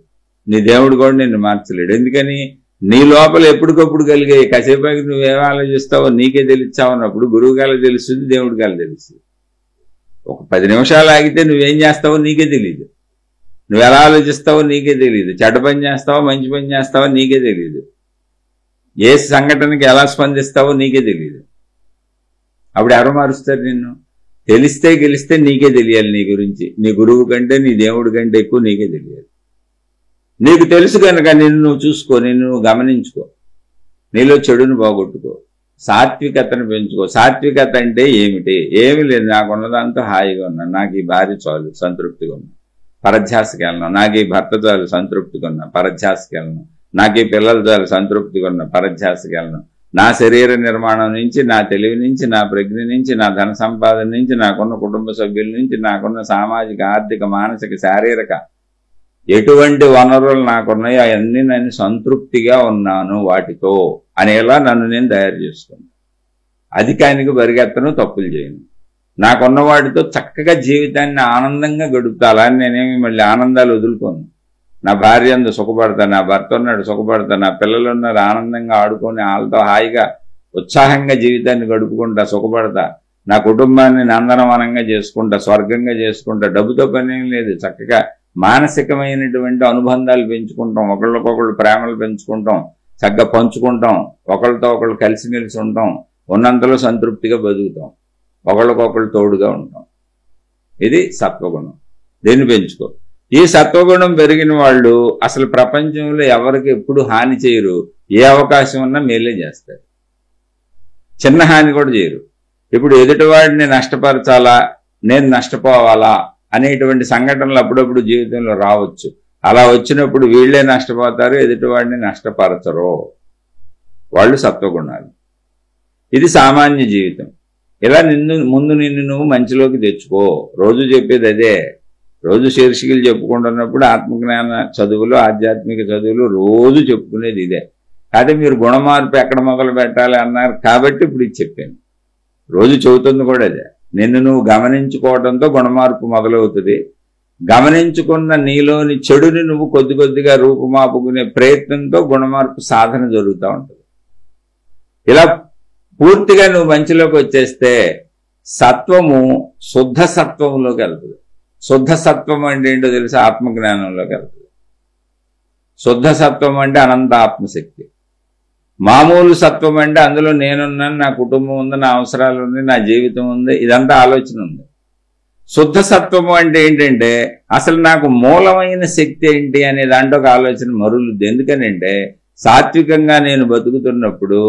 నీ దేవుడు కూడా నిన్ను మార్చలేడు. ఎందుకని? నీ లోపల ఎప్పటికప్పుడు కలిగే కాసేపాకి నువ్వేం ఆలోచిస్తావో నీకే తెలిచావన్నప్పుడు గురువు గాలి తెలుస్తుంది, దేవుడి గాలి తెలుస్తుంది. ఒక 10 నిమిషాలు ఆగితే నువ్వేం చేస్తావో నీకే తెలియదు. నువ్వు ఎలా ఆలోచిస్తావో నీకే తెలియదు. చెడ్డ పని చేస్తావో మంచి పని చేస్తావో నీకే తెలియదు. ఏ సంఘటనకి ఎలా స్పందిస్తావో నీకే తెలియదు. అప్పుడు ఎవరు మారుస్తారు నిన్ను? గెలిస్తే నీకే తెలియాలి నీ గురించి. నీ గురువు కంటే, నీ దేవుడి కంటే ఎక్కువ నీకే తెలియాలి. నీకు తెలుసు కనుక నిన్ను నువ్వు చూసుకో, నిన్ను నువ్వు గమనించుకో, నీలో చెడును బాగొట్టుకో, సాత్వికతను పెంచుకో. సాత్వికత అంటే ఏమిటి? ఏమి లేదు. నాకున్నదాంతో హాయిగా ఉన్నాను, నాకు ఈ భార్య చాలు సంతృప్తిగా ఉన్నా, పరధ్యాసకి వెళ్ళను. నాకు ఈ భర్త చాలు సంతృప్తిగా ఉన్నా, పరధ్యాసకి వెళ్ళను. నాకు ఈ పిల్లల చాలు సంతృప్తిగా ఉన్నా, పరధ్యాసకి వెళ్ళను. నా శరీర నిర్మాణం నుంచి, నా తెలివి నుంచి, నా ప్రజ్ఞ నుంచి, నా ధన సంపాదన నుంచి, నాకున్న కుటుంబ సభ్యుల నుంచి, నాకున్న సామాజిక, ఆర్థిక, మానసిక, శారీరక ఎటువంటి వనరులు నాకున్నాయో అవన్నీ నేను సంతృప్తిగా ఉన్నాను వాటితో అనేలా నన్ను నేను తయారు చేసుకున్నాను. అధికానికి పరిగెత్తను, తప్పులు చేయను. నాకున్న వాటితో చక్కగా జీవితాన్ని ఆనందంగా గడుపుతా. అలా నేనేమి మళ్ళీ ఆనందాలు వదులుకోను. నా భార్య అందు సుఖపడతా, నా భర్త ఉన్నాడు సుఖపడతా, నా పిల్లలు ఉన్నారు ఆనందంగా ఆడుకొని వాళ్ళతో హాయిగా ఉత్సాహంగా జీవితాన్ని గడుపుకుంటా, సుఖపడతా. నా కుటుంబాన్ని నందనవనంగా చేసుకుంటా, స్వర్గంగా చేసుకుంటా. డబ్బుతో పని లేదు. చక్కగా మానసికమైనటువంటి అనుబంధాలు పెంచుకుంటాం, ఒకళ్ళకొకళ్ళు ప్రేమలు పెంచుకుంటాం, చక్కగా పంచుకుంటాం, ఒకళ్ళతో ఒకళ్ళు కలిసిమెలిసి ఉంటాం, ఉన్నంతలో సంతృప్తిగా బతుకుతాం, ఒకళ్ళకొకళ్ళు తోడుగా ఉంటాం. ఇది సత్వగుణం. దీన్ని పెంచుకో. ఈ సత్వగుణం పెరిగిన వాళ్ళు అసలు ప్రపంచంలో ఎవరికి ఎప్పుడు హాని చేయరు, ఏ అవకాశం ఉన్నా మేలే చేస్తారు, చిన్న హాని కూడా చేయరు. ఇప్పుడు ఎదుటివాడిని నష్టపరచాలా, నేను నష్టపోవాలా అనేటువంటి సంఘటనలు అప్పుడప్పుడు జీవితంలో రావచ్చు. అలా వచ్చినప్పుడు వీళ్లే నష్టపోతారు, ఎదుటివాడిని నష్టపరచరు. వాళ్ళు సత్వగుణాలు. ఇది సామాన్య జీవితం. ఇలా ముందు నిన్ను నువ్వు మంచిలోకి తెచ్చుకో. రోజు చెప్పేది అదే. రోజు శీర్షికలు చెప్పుకుంటున్నప్పుడు ఆత్మజ్ఞాన చదువులు, ఆధ్యాత్మిక చదువులు రోజు చెప్పుకునేది ఇదే. అదే మీరు గుణమార్పు ఎక్కడ మొదలు పెట్టాలి అన్నారు కాబట్టి ఇప్పుడు ఇది చెప్పాను. రోజు చెబుతుంది కూడా అదే. నిన్ను నువ్వు గమనించుకోవడంతో గుణమార్పు మొదలవుతుంది. గమనించుకున్న నీలోని చెడుని నువ్వు కొద్ది కొద్దిగా రూపుమాపుకునే ప్రయత్నంతో గుణమార్పు సాధన జరుగుతూ ఉంటుంది. ఇలా పూర్తిగా నువ్వు మంచిలోకి వచ్చేస్తే సత్వము శుద్ధ సత్వంలోకి వెళ్తుంది. శుద్ధ సత్వం అంటే ఏంటో తెలిసి ఆత్మజ్ఞానంలోకి వెళ్తుంది. శుద్ధ సత్వం అంటే అనంత ఆత్మశక్తి. మామూలు సత్వం అంటే అందులో నేనున్నాను, నా కుటుంబం ఉంది, నా అవసరాలు ఉంది, నా జీవితం ఉంది, ఇదంతా ఆలోచన ఉంది. శుద్ధ సత్వము అంటే ఏంటంటే అసలు నాకు మూలమైన శక్తి ఏంటి అనే దాంట్లో ఒక ఆలోచన మరులుద్ది. ఎందుకనంటే సాత్వికంగా నేను బతుకుతున్నప్పుడు,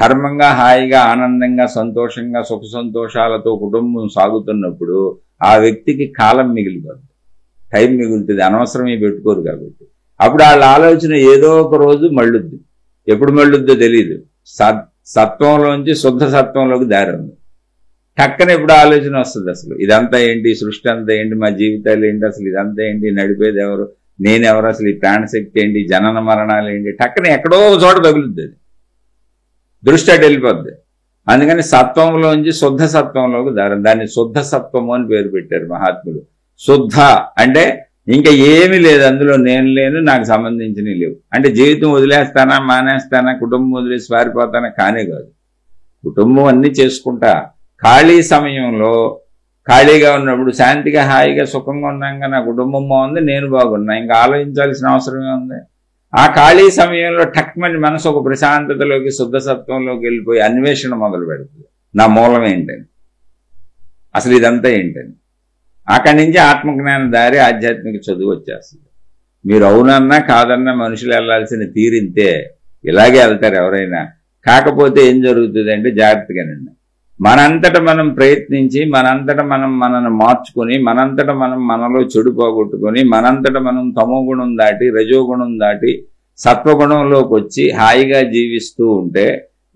ధర్మంగా, హాయిగా, ఆనందంగా, సంతోషంగా, సుఖ సంతోషాలతో కుటుంబం సాగుతున్నప్పుడు ఆ వ్యక్తికి కాలం మిగిలిపోతుంది, టైం మిగులుతుంది, అనవసరమే పెట్టుకోరు. కాబట్టి అప్పుడు వాళ్ళ ఆలోచన ఏదో ఒక రోజు మళ్ళుద్ది. ఎప్పుడు మళ్ళుద్దో తెలియదు. సత్వంలోంచి శుద్ధ సత్వంలోకి దారి ఉంది. టక్కన ఎప్పుడు ఆలోచన వస్తుంది, అసలు ఇదంతా ఏంటి, సృష్టి అంతా ఏంటి, మా జీవితాలు ఏంటి, అసలు ఇదంతా ఏంటి, నడిపేది ఎవరు, నేనెవరు, అసలు ఈ ప్రాణశక్తి ఏంటి, జనన మరణాలు ఏంటి, టక్కన ఎక్కడో చోట తగులుద్ది. అది దృష్టి అటు వెళ్ళిపోద్ది. అందుకని సత్వంలోంచి శుద్ధ సత్వంలోకి దాన్ని శుద్ధ సత్వము అని పేరు పెట్టారు మహాత్ములు. శుద్ధ అంటే ఇంకా ఏమీ లేదు, అందులో నేను లేను, నాకు సంబంధించినవి లేవు. అంటే జీవితం వదిలేస్తానా, మానేస్తానా, కుటుంబం వదిలేసి పారిపోతానా కానే కాదు. కుటుంబం అన్నీ చేసుకుంటా, ఖాళీ సమయంలో ఖాళీగా ఉన్నప్పుడు శాంతిగా, హాయిగా, సుఖంగా ఉన్నాక నా కుటుంబం బాగుంది, నేను బాగున్నా, ఇంకా ఆలోచించాల్సిన అవసరమే ఉంది. ఆ ఖాళీ సమయంలో టక్మని మనసు ఒక ప్రశాంతతలోకి, శుద్ధ సత్వంలోకి వెళ్ళిపోయి అన్వేషణ మొదలు పెడుతుంది. నా మూలం ఏంటని, అసలు ఇదంతా ఏంటని. అక్కడి నుంచి ఆత్మజ్ఞాన దారి, ఆధ్యాత్మిక చదువు వచ్చేస్తుంది. మీరు అవునన్నా కాదన్నా మనుషులు వెళ్లాల్సిన తీరింతే, ఇలాగే వెళ్తారు ఎవరైనా. కాకపోతే ఏం జరుగుతుంది అంటే జాగ్రత్తగానండి, మనంతట మనం ప్రయత్నించి, మనంతట మనం మనల్ని మార్చుకొని, మనంతట మనం మనలో చెడు పోగొట్టుకొని, మనంతట మనం తమోగుణం దాటి, రజోగుణం దాటి సత్వగుణంలోకి వచ్చి హాయిగా జీవిస్తూ ఉంటే,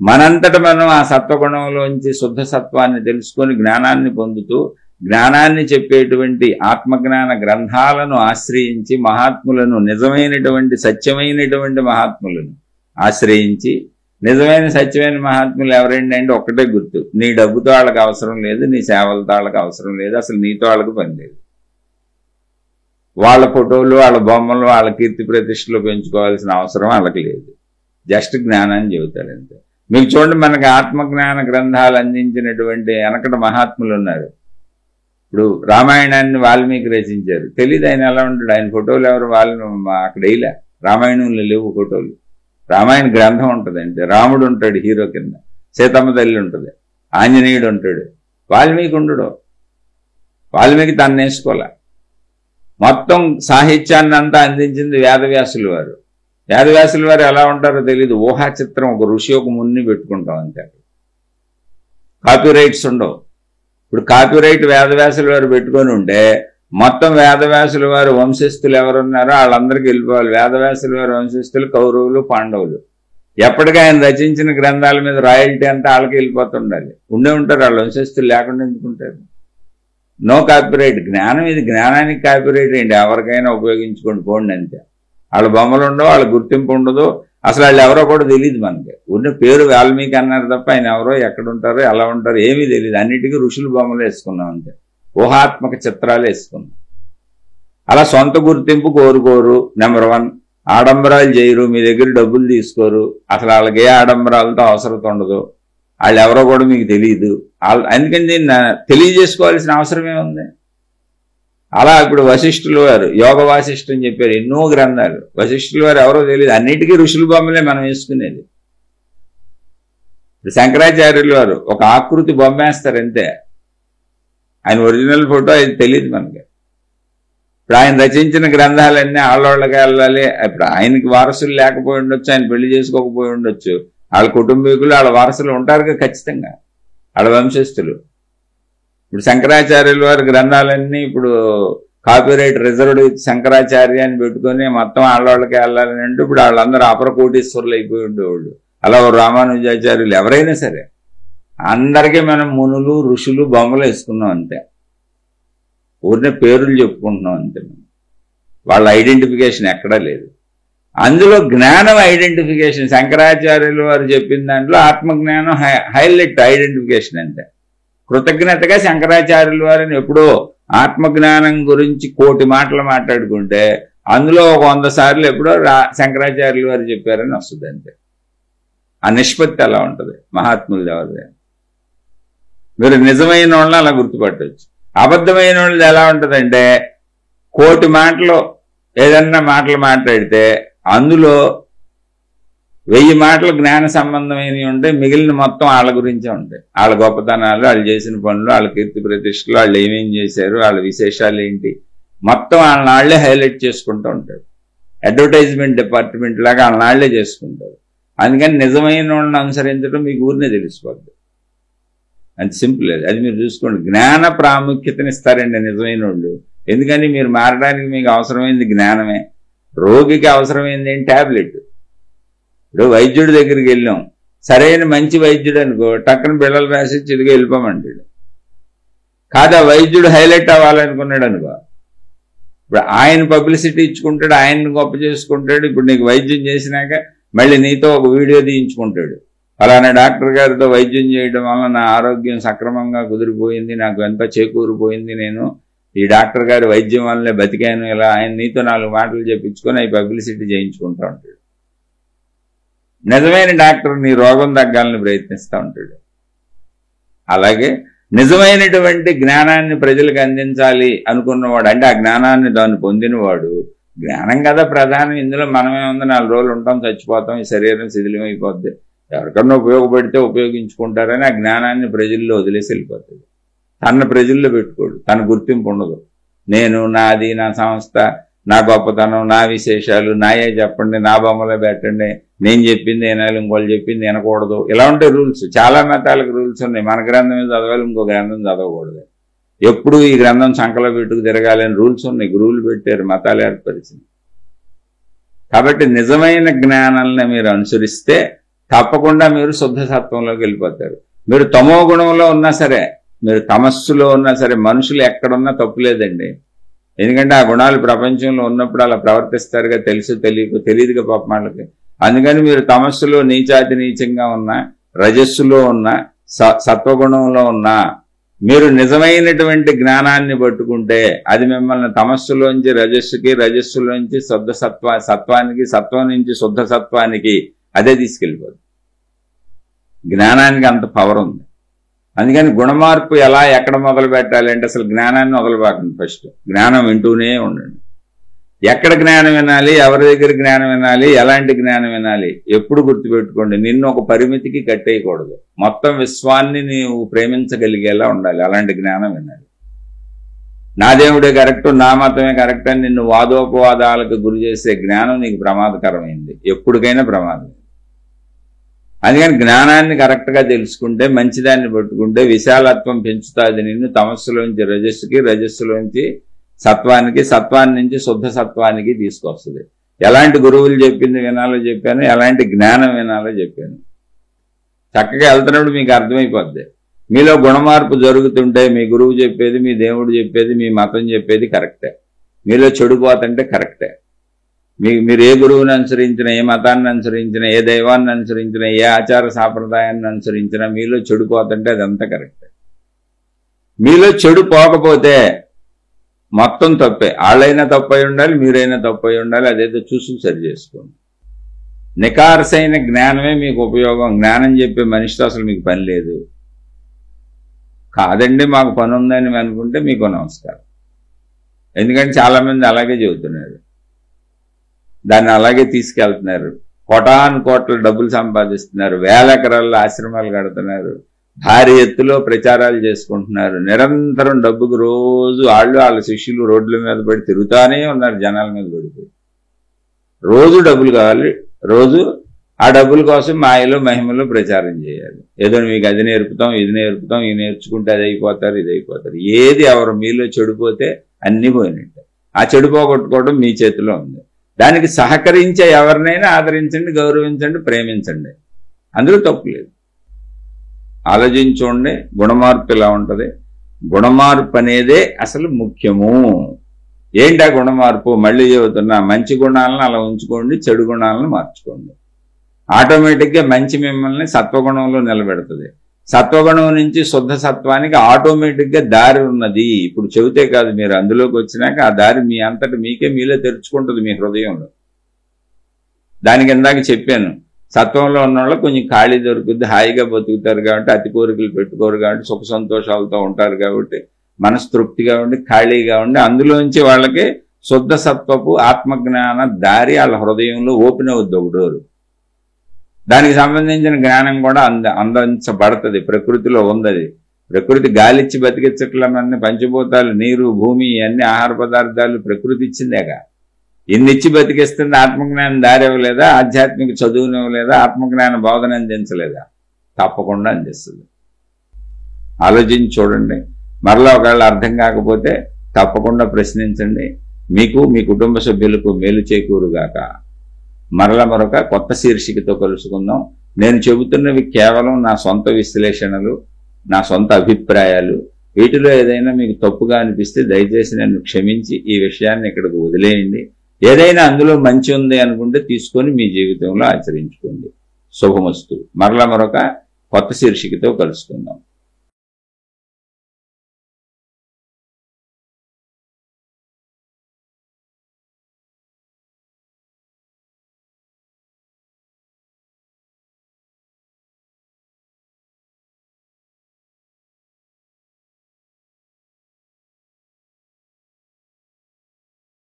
మనంతట మనం ఆ సత్వగుణంలోంచి శుద్ధ సత్వాన్ని తెలుసుకొని జ్ఞానాన్ని పొందుతూ, జ్ఞానాన్ని చెప్పేటువంటి ఆత్మజ్ఞాన గ్రంథాలను ఆశ్రయించి, మహాత్ములను, నిజమైనటువంటి సత్యమైనటువంటి మహాత్ములను ఆశ్రయించి, నిజమైన సత్యమైన మహాత్ములు ఎవరండి అంటే ఒక్కటే గుర్తు, నీ డబ్బుతో వాళ్ళకి అవసరం లేదు, నీ సేవలతో వాళ్ళకి అవసరం లేదు, అసలు నీతో వాళ్ళకి పని లేదు. వాళ్ళ ఫోటోలు, వాళ్ళ బొమ్మలు, వాళ్ళ కీర్తి ప్రతిష్టలు పెంచుకోవాల్సిన అవసరం వాళ్ళకి లేదు. జస్ట్ జ్ఞానాన్ని చెబుతారు అంతే. మీకు చూడండి, మనకి ఆత్మజ్ఞాన గ్రంథాలు అందించినటువంటి వెనకట మహాత్ములు ఉన్నారు. ఇప్పుడు రామాయణాన్ని వాల్మీకి రచించారు, తెలియదు ఆయన ఎలా ఉంటాడు, ఆయన ఫోటోలు ఎవరు అక్కడ వేయలే, రామాయణంలో లేవు ఫోటోలు. రామాయణ గ్రంథం ఉంటుంది అంటే, రాముడు ఉంటాడు హీరో కింద, సీతమ్మ తల్లి ఉంటుంది, ఆంజనేయుడు ఉంటాడు, వాల్మీకి ఉండడు. వాల్మీకి తను నేర్చుకోలే. మొత్తం సాహిత్యాన్ని అంతా అందించింది వేదవ్యాసుల వారు. వేదవ్యాసుల వారు ఎలా ఉంటారో తెలియదు, ఊహా చిత్రం, ఒక ఋషి, ఒక మున్ని పెట్టుకుంటాం అంతే. కాపీ రైట్స్ ఉండవు. ఇప్పుడు కాపీరైట్ వేదవ్యాసుల వారు పెట్టుకొని ఉంటే మొత్తం వేదవ్యాసుల వారు వంశస్థులు ఎవరున్నారో వాళ్ళందరికీ వెళ్ళిపోవాలి. వేదవ్యాసుల వారి వంశస్థులు కౌరవులు, పాండవులు. ఎప్పటికీ ఆయన రచించిన గ్రంథాల మీద రాయల్టీ అంతా వాళ్ళకి వెళ్ళిపోతుండాలి. ఉండే ఉంటారు వాళ్ళ వంశస్థులు, లేకుండా ఎందుకుంటారు? No copyright. జ్ఞానం ఇది, జ్ఞానానికి కాపీరైట్ ఏంటి? ఎవరికైనా ఉపయోగించుకోండి పోండి అంతే. వాళ్ళ బొమ్మలు ఉండవు, వాళ్ళ గుర్తింపు ఉండదు, అసలు వాళ్ళు ఎవరో కూడా తెలియదు మనకి. ఉన్న పేరు వాల్మీకి అన్నారు తప్ప ఆయన ఎవరో, ఎక్కడుంటారో, ఎలా ఉంటారో ఏమీ తెలియదు. అన్నిటికీ ఋషులు బొమ్మలు వేసుకున్నాం అంతే, ఊహాత్మక చిత్రాలు వేసుకున్నాం. అలా సొంత గుర్తింపు కోరుకోరు. నెంబర్ 1, ఆడంబరాలు చేయరు, మీ దగ్గర డబ్బులు తీసుకోరు, అసలు వాళ్ళకి ఏ ఆడంబరాలతో అవసరం ఉండదు, వాళ్ళు ఎవరో కూడా మీకు తెలియదు. అందుకని తెలియజేసుకోవాల్సిన అవసరమే ఉంది. అలా ఇప్పుడు వశిష్ఠుల వారు యోగ వాసిష్ఠ అని చెప్పారు, ఎన్నో గ్రంథాలు. వశిష్ఠుల వారు ఎవరో తెలియదు, అన్నిటికీ ఋషుల బొమ్మలే మనం వేసుకునేది. శంకరాచార్యుల వారు ఒక ఆకృతి బొమ్మ వేస్తారు అంతే, ఆయన ఒరిజినల్ ఫోటో అది తెలియదు మనకి. ఇప్పుడు ఆయన రచించిన గ్రంథాలన్నీ ఆళ్ళోళ్ళకి వెళ్ళాలి. ఇప్పుడు ఆయనకి వారసులు లేకపోయి ఉండొచ్చు, ఆయన పెళ్లి చేసుకోకపోయి ఉండొచ్చు, వాళ్ళ కుటుంబీకులు వాళ్ళ వారసులు ఉంటారుగా ఖచ్చితంగా, వాళ్ళ వంశస్థులు. ఇప్పుడు శంకరాచార్యుల వారి గ్రంథాలన్నీ ఇప్పుడు కాపీరైట్ రిజర్వ్డ్ విత్ శంకరాచార్య అని పెట్టుకుని మొత్తం ఆళ్ళోళ్ళకి వెళ్ళాలని అంటే ఇప్పుడు వాళ్ళందరూ అపర కోటీశ్వరులు అయిపోయి ఉండేవాళ్ళు. అలా రామానుజాచార్యులు ఎవరైనా సరే అందరికీ మనం మునులు ఋషులు బొమ్మలు వేసుకున్నాం అంతే, ఊరినే పేర్లు చెప్పుకుంటున్నాం అంతే. వాళ్ళ ఐడెంటిఫికేషన్ ఎక్కడా లేదు. అందులో జ్ఞానం ఐడెంటిఫికేషన్ శంకరాచార్యులు వారు చెప్పిన దాంట్లో ఆత్మజ్ఞానం హైలైట్ ఐడెంటిఫికేషన్ అంతే. కృతజ్ఞతగా శంకరాచార్యుల వారిని ఎప్పుడో ఆత్మజ్ఞానం గురించి 1,000 మాటలు మాట్లాడుకుంటే అందులో 100 సార్లు ఎప్పుడో శంకరాచార్యుల వారు చెప్పారని వస్తుంది అంతే. ఆ నిష్పత్తి అలా ఉంటుంది మహాత్ములు ఎవరిదే. మీరు నిజమైన వాళ్ళని అలా గుర్తుపట్టవచ్చు. అబద్ధమైన వాళ్ళది ఎలా ఉంటుందంటే 1,000 మాటలు ఏదన్నా మాటలు మాట్లాడితే అందులో 1000 మాటలు జ్ఞాన సంబంధమైనవి ఉంటాయి, మిగిలిన మొత్తం వాళ్ళ గురించే ఉంటాయి. వాళ్ళ గొప్పతనాలు, వాళ్ళు చేసిన పనులు, వాళ్ళ కీర్తి ప్రతిష్టలు, వాళ్ళు ఏమేం చేశారు, వాళ్ళ విశేషాలు ఏంటి, మొత్తం వాళ్ళే హైలైట్ చేసుకుంటూ ఉంటారు. అడ్వర్టైజ్మెంట్ డిపార్ట్మెంట్ లాగా వాళ్ళే చేసుకుంటారు. అందుకని నిజమైన వాళ్ళని అనుసరించడం మీకు ఊరినే తెలిసిపోద్ది. అంత సింపుల్. అది మీరు చూసుకోండి. జ్ఞాన ప్రాముఖ్యతని ఇస్తారండి నిజమైన వాళ్ళు. ఎందుకని మీరు మారడానికి మీకు అవసరమైంది జ్ఞానమే. రోగికి అవసరమైంది ఏంటి? ట్యాబ్లెట్. ఇప్పుడు వైద్యుడి దగ్గరికి వెళ్ళాం, సరైన మంచి వైద్యుడు అనుకో టక్కన బిళ్ళలు రాసి చిదిగా వెళ్ళిపోమంటాడు. కాదా వైద్యుడు హైలైట్ అవ్వాలనుకున్నాడు అనుకో, ఇప్పుడు ఆయన పబ్లిసిటీ ఇచ్చుకుంటాడు, ఆయన్ని గొప్ప చేసుకుంటాడు. ఇప్పుడు నీకు వైద్యం చేసినాక మళ్ళీ నీతో ఒక వీడియో తీయించుకుంటాడు. అలానే డాక్టర్ గారితో వైద్యం చేయడం వల్ల నా ఆరోగ్యం సక్రమంగా కుదిరిపోయింది, నాకు ఎంత చేకూరిపోయింది, నేను ఈ డాక్టర్ గారి వైద్యం వల్లనే బతికాను, ఇలా ఆయన నీతో 4 మాటలు చెప్పించుకొని అవి పబ్లిసిటీ చేయించుకుంటూ ఉంటాడు. నిజమైన డాక్టర్ నీ రోగం తగ్గాలని ప్రయత్నిస్తూ ఉంటాడు. అలాగే నిజమైనటువంటి జ్ఞానాన్ని ప్రజలకు అందించాలి అనుకున్నవాడు, అంటే ఆ జ్ఞానాన్ని దాన్ని పొందినవాడు, జ్ఞానం కదా ప్రధానం, ఇందులో మనమే ఉంది, 4 రోజులు ఉంటాం, చచ్చిపోతాం, ఈ శరీరం శిథిలమైపోద్ది, ఎవరికన్నా ఉపయోగపడితే ఉపయోగించుకుంటారని ఆ జ్ఞానాన్ని ప్రజల్లో వదిలేసి వెళ్ళిపోతుంది. తన ప్రజల్లో పెట్టుకోడు, తన గుర్తింపు ఉండదు. నేను, నాది, నా సంస్థ, నా గొప్పతనం, నా విశేషాలు నాయే చెప్పండి, నా బొమ్మలే పెట్టండి, నేను చెప్పింది వినాలి, ఇంకోళ్ళు చెప్పింది వినకూడదు, ఇలా ఉంటాయి రూల్స్. చాలా మతాలకు రూల్స్ ఉన్నాయి. మన గ్రంథమే చదవాలి, ఇంకో గ్రంథం చదవకూడదు, ఎప్పుడు ఈ గ్రంథం సంకలో పెట్టుకు తిరగాలని రూల్స్ ఉన్నాయి. గురువులు పెట్టారు, మతాలు ఏర్పరిచింది. కాబట్టి నిజమైన జ్ఞానాలను మీరు అనుసరిస్తే తప్పకుండా మీరు శుద్ధ సత్వంలోకి వెళ్ళిపోతారు. మీరు తమో గుణంలో ఉన్నా సరే, మీరు తమస్సులో ఉన్నా సరే, మనుషులు ఎక్కడున్నా తప్పులేదండి. ఎందుకంటే ఆ గుణాలు ప్రపంచంలో ఉన్నప్పుడు అలా ప్రవర్తిస్తారుగా, తెలియదుగా పాప వాళ్ళకి. అందుకని మీరు తమస్సులో నీచాతి నీచంగా ఉన్నా, రజస్సులో ఉన్నా, సత్వగుణంలో ఉన్నా, మీరు నిజమైనటువంటి జ్ఞానాన్ని పట్టుకుంటే అది మిమ్మల్ని తమస్సులోంచి రజస్సుకి, రజస్సులోంచి సత్వానికి, సత్వం నుంచి శుద్ధ సత్వానికి అదే తీసుకెళ్ళిపోదు. జ్ఞానానికి అంత పవర్ ఉంది. అందుకని గుణమార్పు ఎలా ఎక్కడ మొదలు పెట్టాలి అంటే అసలు జ్ఞానాన్ని మొదలుపెట్టండి. ఫస్ట్ జ్ఞానం వింటూనే ఉండండి. ఎక్కడ జ్ఞానం వినాలి, ఎవరి దగ్గర జ్ఞానం వినాలి, ఎలాంటి జ్ఞానం వినాలి ఎప్పుడు గుర్తుపెట్టుకోండి. నిన్ను ఒక పరిమితికి కట్టేయకూడదు, మొత్తం విశ్వాన్ని నీవు ప్రేమించగలిగేలా ఉండాలి. అలాంటి జ్ఞానం వినాలి. నా దేవుడే కరెక్ట్, నా మతమే కరెక్ట్ అని నిన్ను వాదోపవాదాలకు గురి చేసే జ్ఞానం నీకు ప్రమాదకరమైంది, ఎప్పటికైనా ప్రమాదం. అందుకని జ్ఞానాన్ని కరెక్ట్గా తెలుసుకుంటే, మంచిదాన్ని పట్టుకుంటే విశాలత్వం పెంచుతుంది నిన్ను. తమస్సులోంచి రజస్సుకి, రజస్సులోంచి సత్వానికి, సత్వాన్ని నుంచి శుద్ధ సత్వానికి తీసుకొస్తుంది. ఎలాంటి గురువులు చెప్పింది వినాలో చెప్పాను, ఎలాంటి జ్ఞానం వినాలో చెప్పాను. చక్కగా వెళ్తున్నప్పుడు మీకు అర్థమైపోద్ది. మీలో గుణమార్పు జరుగుతుంటే మీ గురువు చెప్పేది, మీ దేవుడు చెప్పేది, మీ మతం చెప్పేది కరెక్టే. మీలో చెడుపోతుంటే కరెక్టే. మీరు ఏ గురువుని అనుసరించినా, ఏ మతాన్ని అనుసరించినా, ఏ దైవాన్ని అనుసరించినా, ఏ ఆచార సాంప్రదాయాన్ని అనుసరించినా మీలో చెడిపోతుంటే అదంతా కరెక్టే. మీలో చెడు పోకపోతే మొత్తం తప్పే. వాళ్ళైనా తప్పై ఉండాలి, మీరైనా తప్పై ఉండాలి. అదేదో చూసి సరి చేసుకోండి. నికార్సైన జ్ఞానమే మీకు ఉపయోగం. జ్ఞానం చెప్పే మనిషితో అసలు మీకు పని లేదు. కాదండి మాకు పని ఉందని అనుకుంటే మీకు నమస్కారం. ఎందుకంటే చాలామంది అలాగే చెబుతున్నారు, దాన్ని అలాగే తీసుకెళ్తున్నారు. కోటాను కోట్ల డబ్బులు సంపాదిస్తున్నారు, 1000 ఎకరాల్లో ఆశ్రమాలు కడుతున్నారు, భారీ ఎత్తులో ప్రచారాలు చేసుకుంటున్నారు. నిరంతరం డబ్బుకు రోజు వాళ్ళ శిష్యులు రోడ్ల మీద పడి తిరుగుతానే ఉన్నారు, జనాల మీద పడిపోయి. రోజు డబ్బులు కావాలి, రోజు ఆ డబ్బుల కోసం మాయలో మహిమలో ప్రచారం చేయాలి. ఏదో మీకు అది నేర్పుతాం, ఇది నేర్పుతాం, ఇది నేర్చుకుంటే అది అయిపోతారు, ఇది అయిపోతారు. ఏది ఎవరు మీలో చెడిపోతే అన్నీ పోయినట్టు. ఆ చెడు పోగొట్టుకోవడం మీ చేతిలో ఉంది. దానికి సహకరించే ఎవరినైనా ఆదరించండి, గౌరవించండి, ప్రేమించండి. అందులో తప్పు లేదు. ఆలోచించుకోండి. గుణమార్పు ఇలా ఉంటుంది. గుణమార్పు అనేదే అసలు ముఖ్యము. ఏంటా గుణమార్పు? మళ్ళీ చెబుతున్నా, మంచి గుణాలను అలా ఉంచుకోండి, చెడు గుణాలను మార్చుకోండి. ఆటోమేటిక్గా మంచి మిమ్మల్ని సత్వగుణంలో నిలబెడుతుంది. సత్వగుణం నుంచి శుద్ధ సత్వానికి ఆటోమేటిక్గా దారి ఉన్నది. ఇప్పుడు చెబితే కాదు, మీరు అందులోకి వచ్చినాక ఆ దారి మీ అంతటి మీకే మీలో తెరుచుకుంటుంది మీ హృదయంలో. దానికి ఇందాక చెప్పాను, సత్వంలో ఉన్న వాళ్ళు కొంచెం ఖాళీ దొరుకుద్ది, హాయిగా బతుకుతారు కాబట్టి, అతి కోరికలు పెట్టుకోరు కాబట్టి, సుఖ సంతోషాలతో ఉంటారు కాబట్టి, మనస్తృప్తిగా ఉండి ఖాళీగా ఉండి, అందులోంచి వాళ్ళకి శుద్ధ సత్వపు ఆత్మజ్ఞాన దారి వాళ్ళ హృదయంలో ఓపెన్ అవుద్ది ఒక డోరు. దానికి సంబంధించిన జ్ఞానం కూడా అందించబడుతుంది. ప్రకృతిలో ఉంది. ప్రకృతి గాలిచ్చి బతికించట్లమన్నీ పంచభూతాలు, నీరు, భూమి, అన్ని ఆహార పదార్థాలు ప్రకృతి ఇచ్చిందేగా. ఇన్నిచ్చి బతికిస్తుంది. ఆత్మజ్ఞానం దారి ఇవ్వలేదా? ఆధ్యాత్మిక చదువుని ఇవ్వలేదా? ఆత్మజ్ఞాన బోధన అందించలేదా? తప్పకుండా అందిస్తుంది. ఆలోచించి చూడండి. మరలా ఒకవేళ అర్థం కాకపోతే తప్పకుండా ప్రశ్నించండి. మీకు, మీ కుటుంబ సభ్యులకు మేలు చేకూరుగాక. మరలా మరొక కొత్త శీర్షికతో కలుసుకుందాం. నేను చెబుతున్నవి కేవలం నా సొంత విశ్లేషణలు, నా సొంత అభిప్రాయాలు. వీటిలో ఏదైనా మీకు తప్పుగా అనిపిస్తే దయచేసి నన్ను క్షమించి ఈ విషయాన్ని ఇక్కడికి వదిలేయండి. ఏదైనా అందులో మంచి ఉంది అనుకుంటే తీసుకొని మీ జీవితంలో ఆచరించుకోండి. శుభమస్తు. మరలా మరొక కొత్త శీర్షికతో కలుసుకుందాం.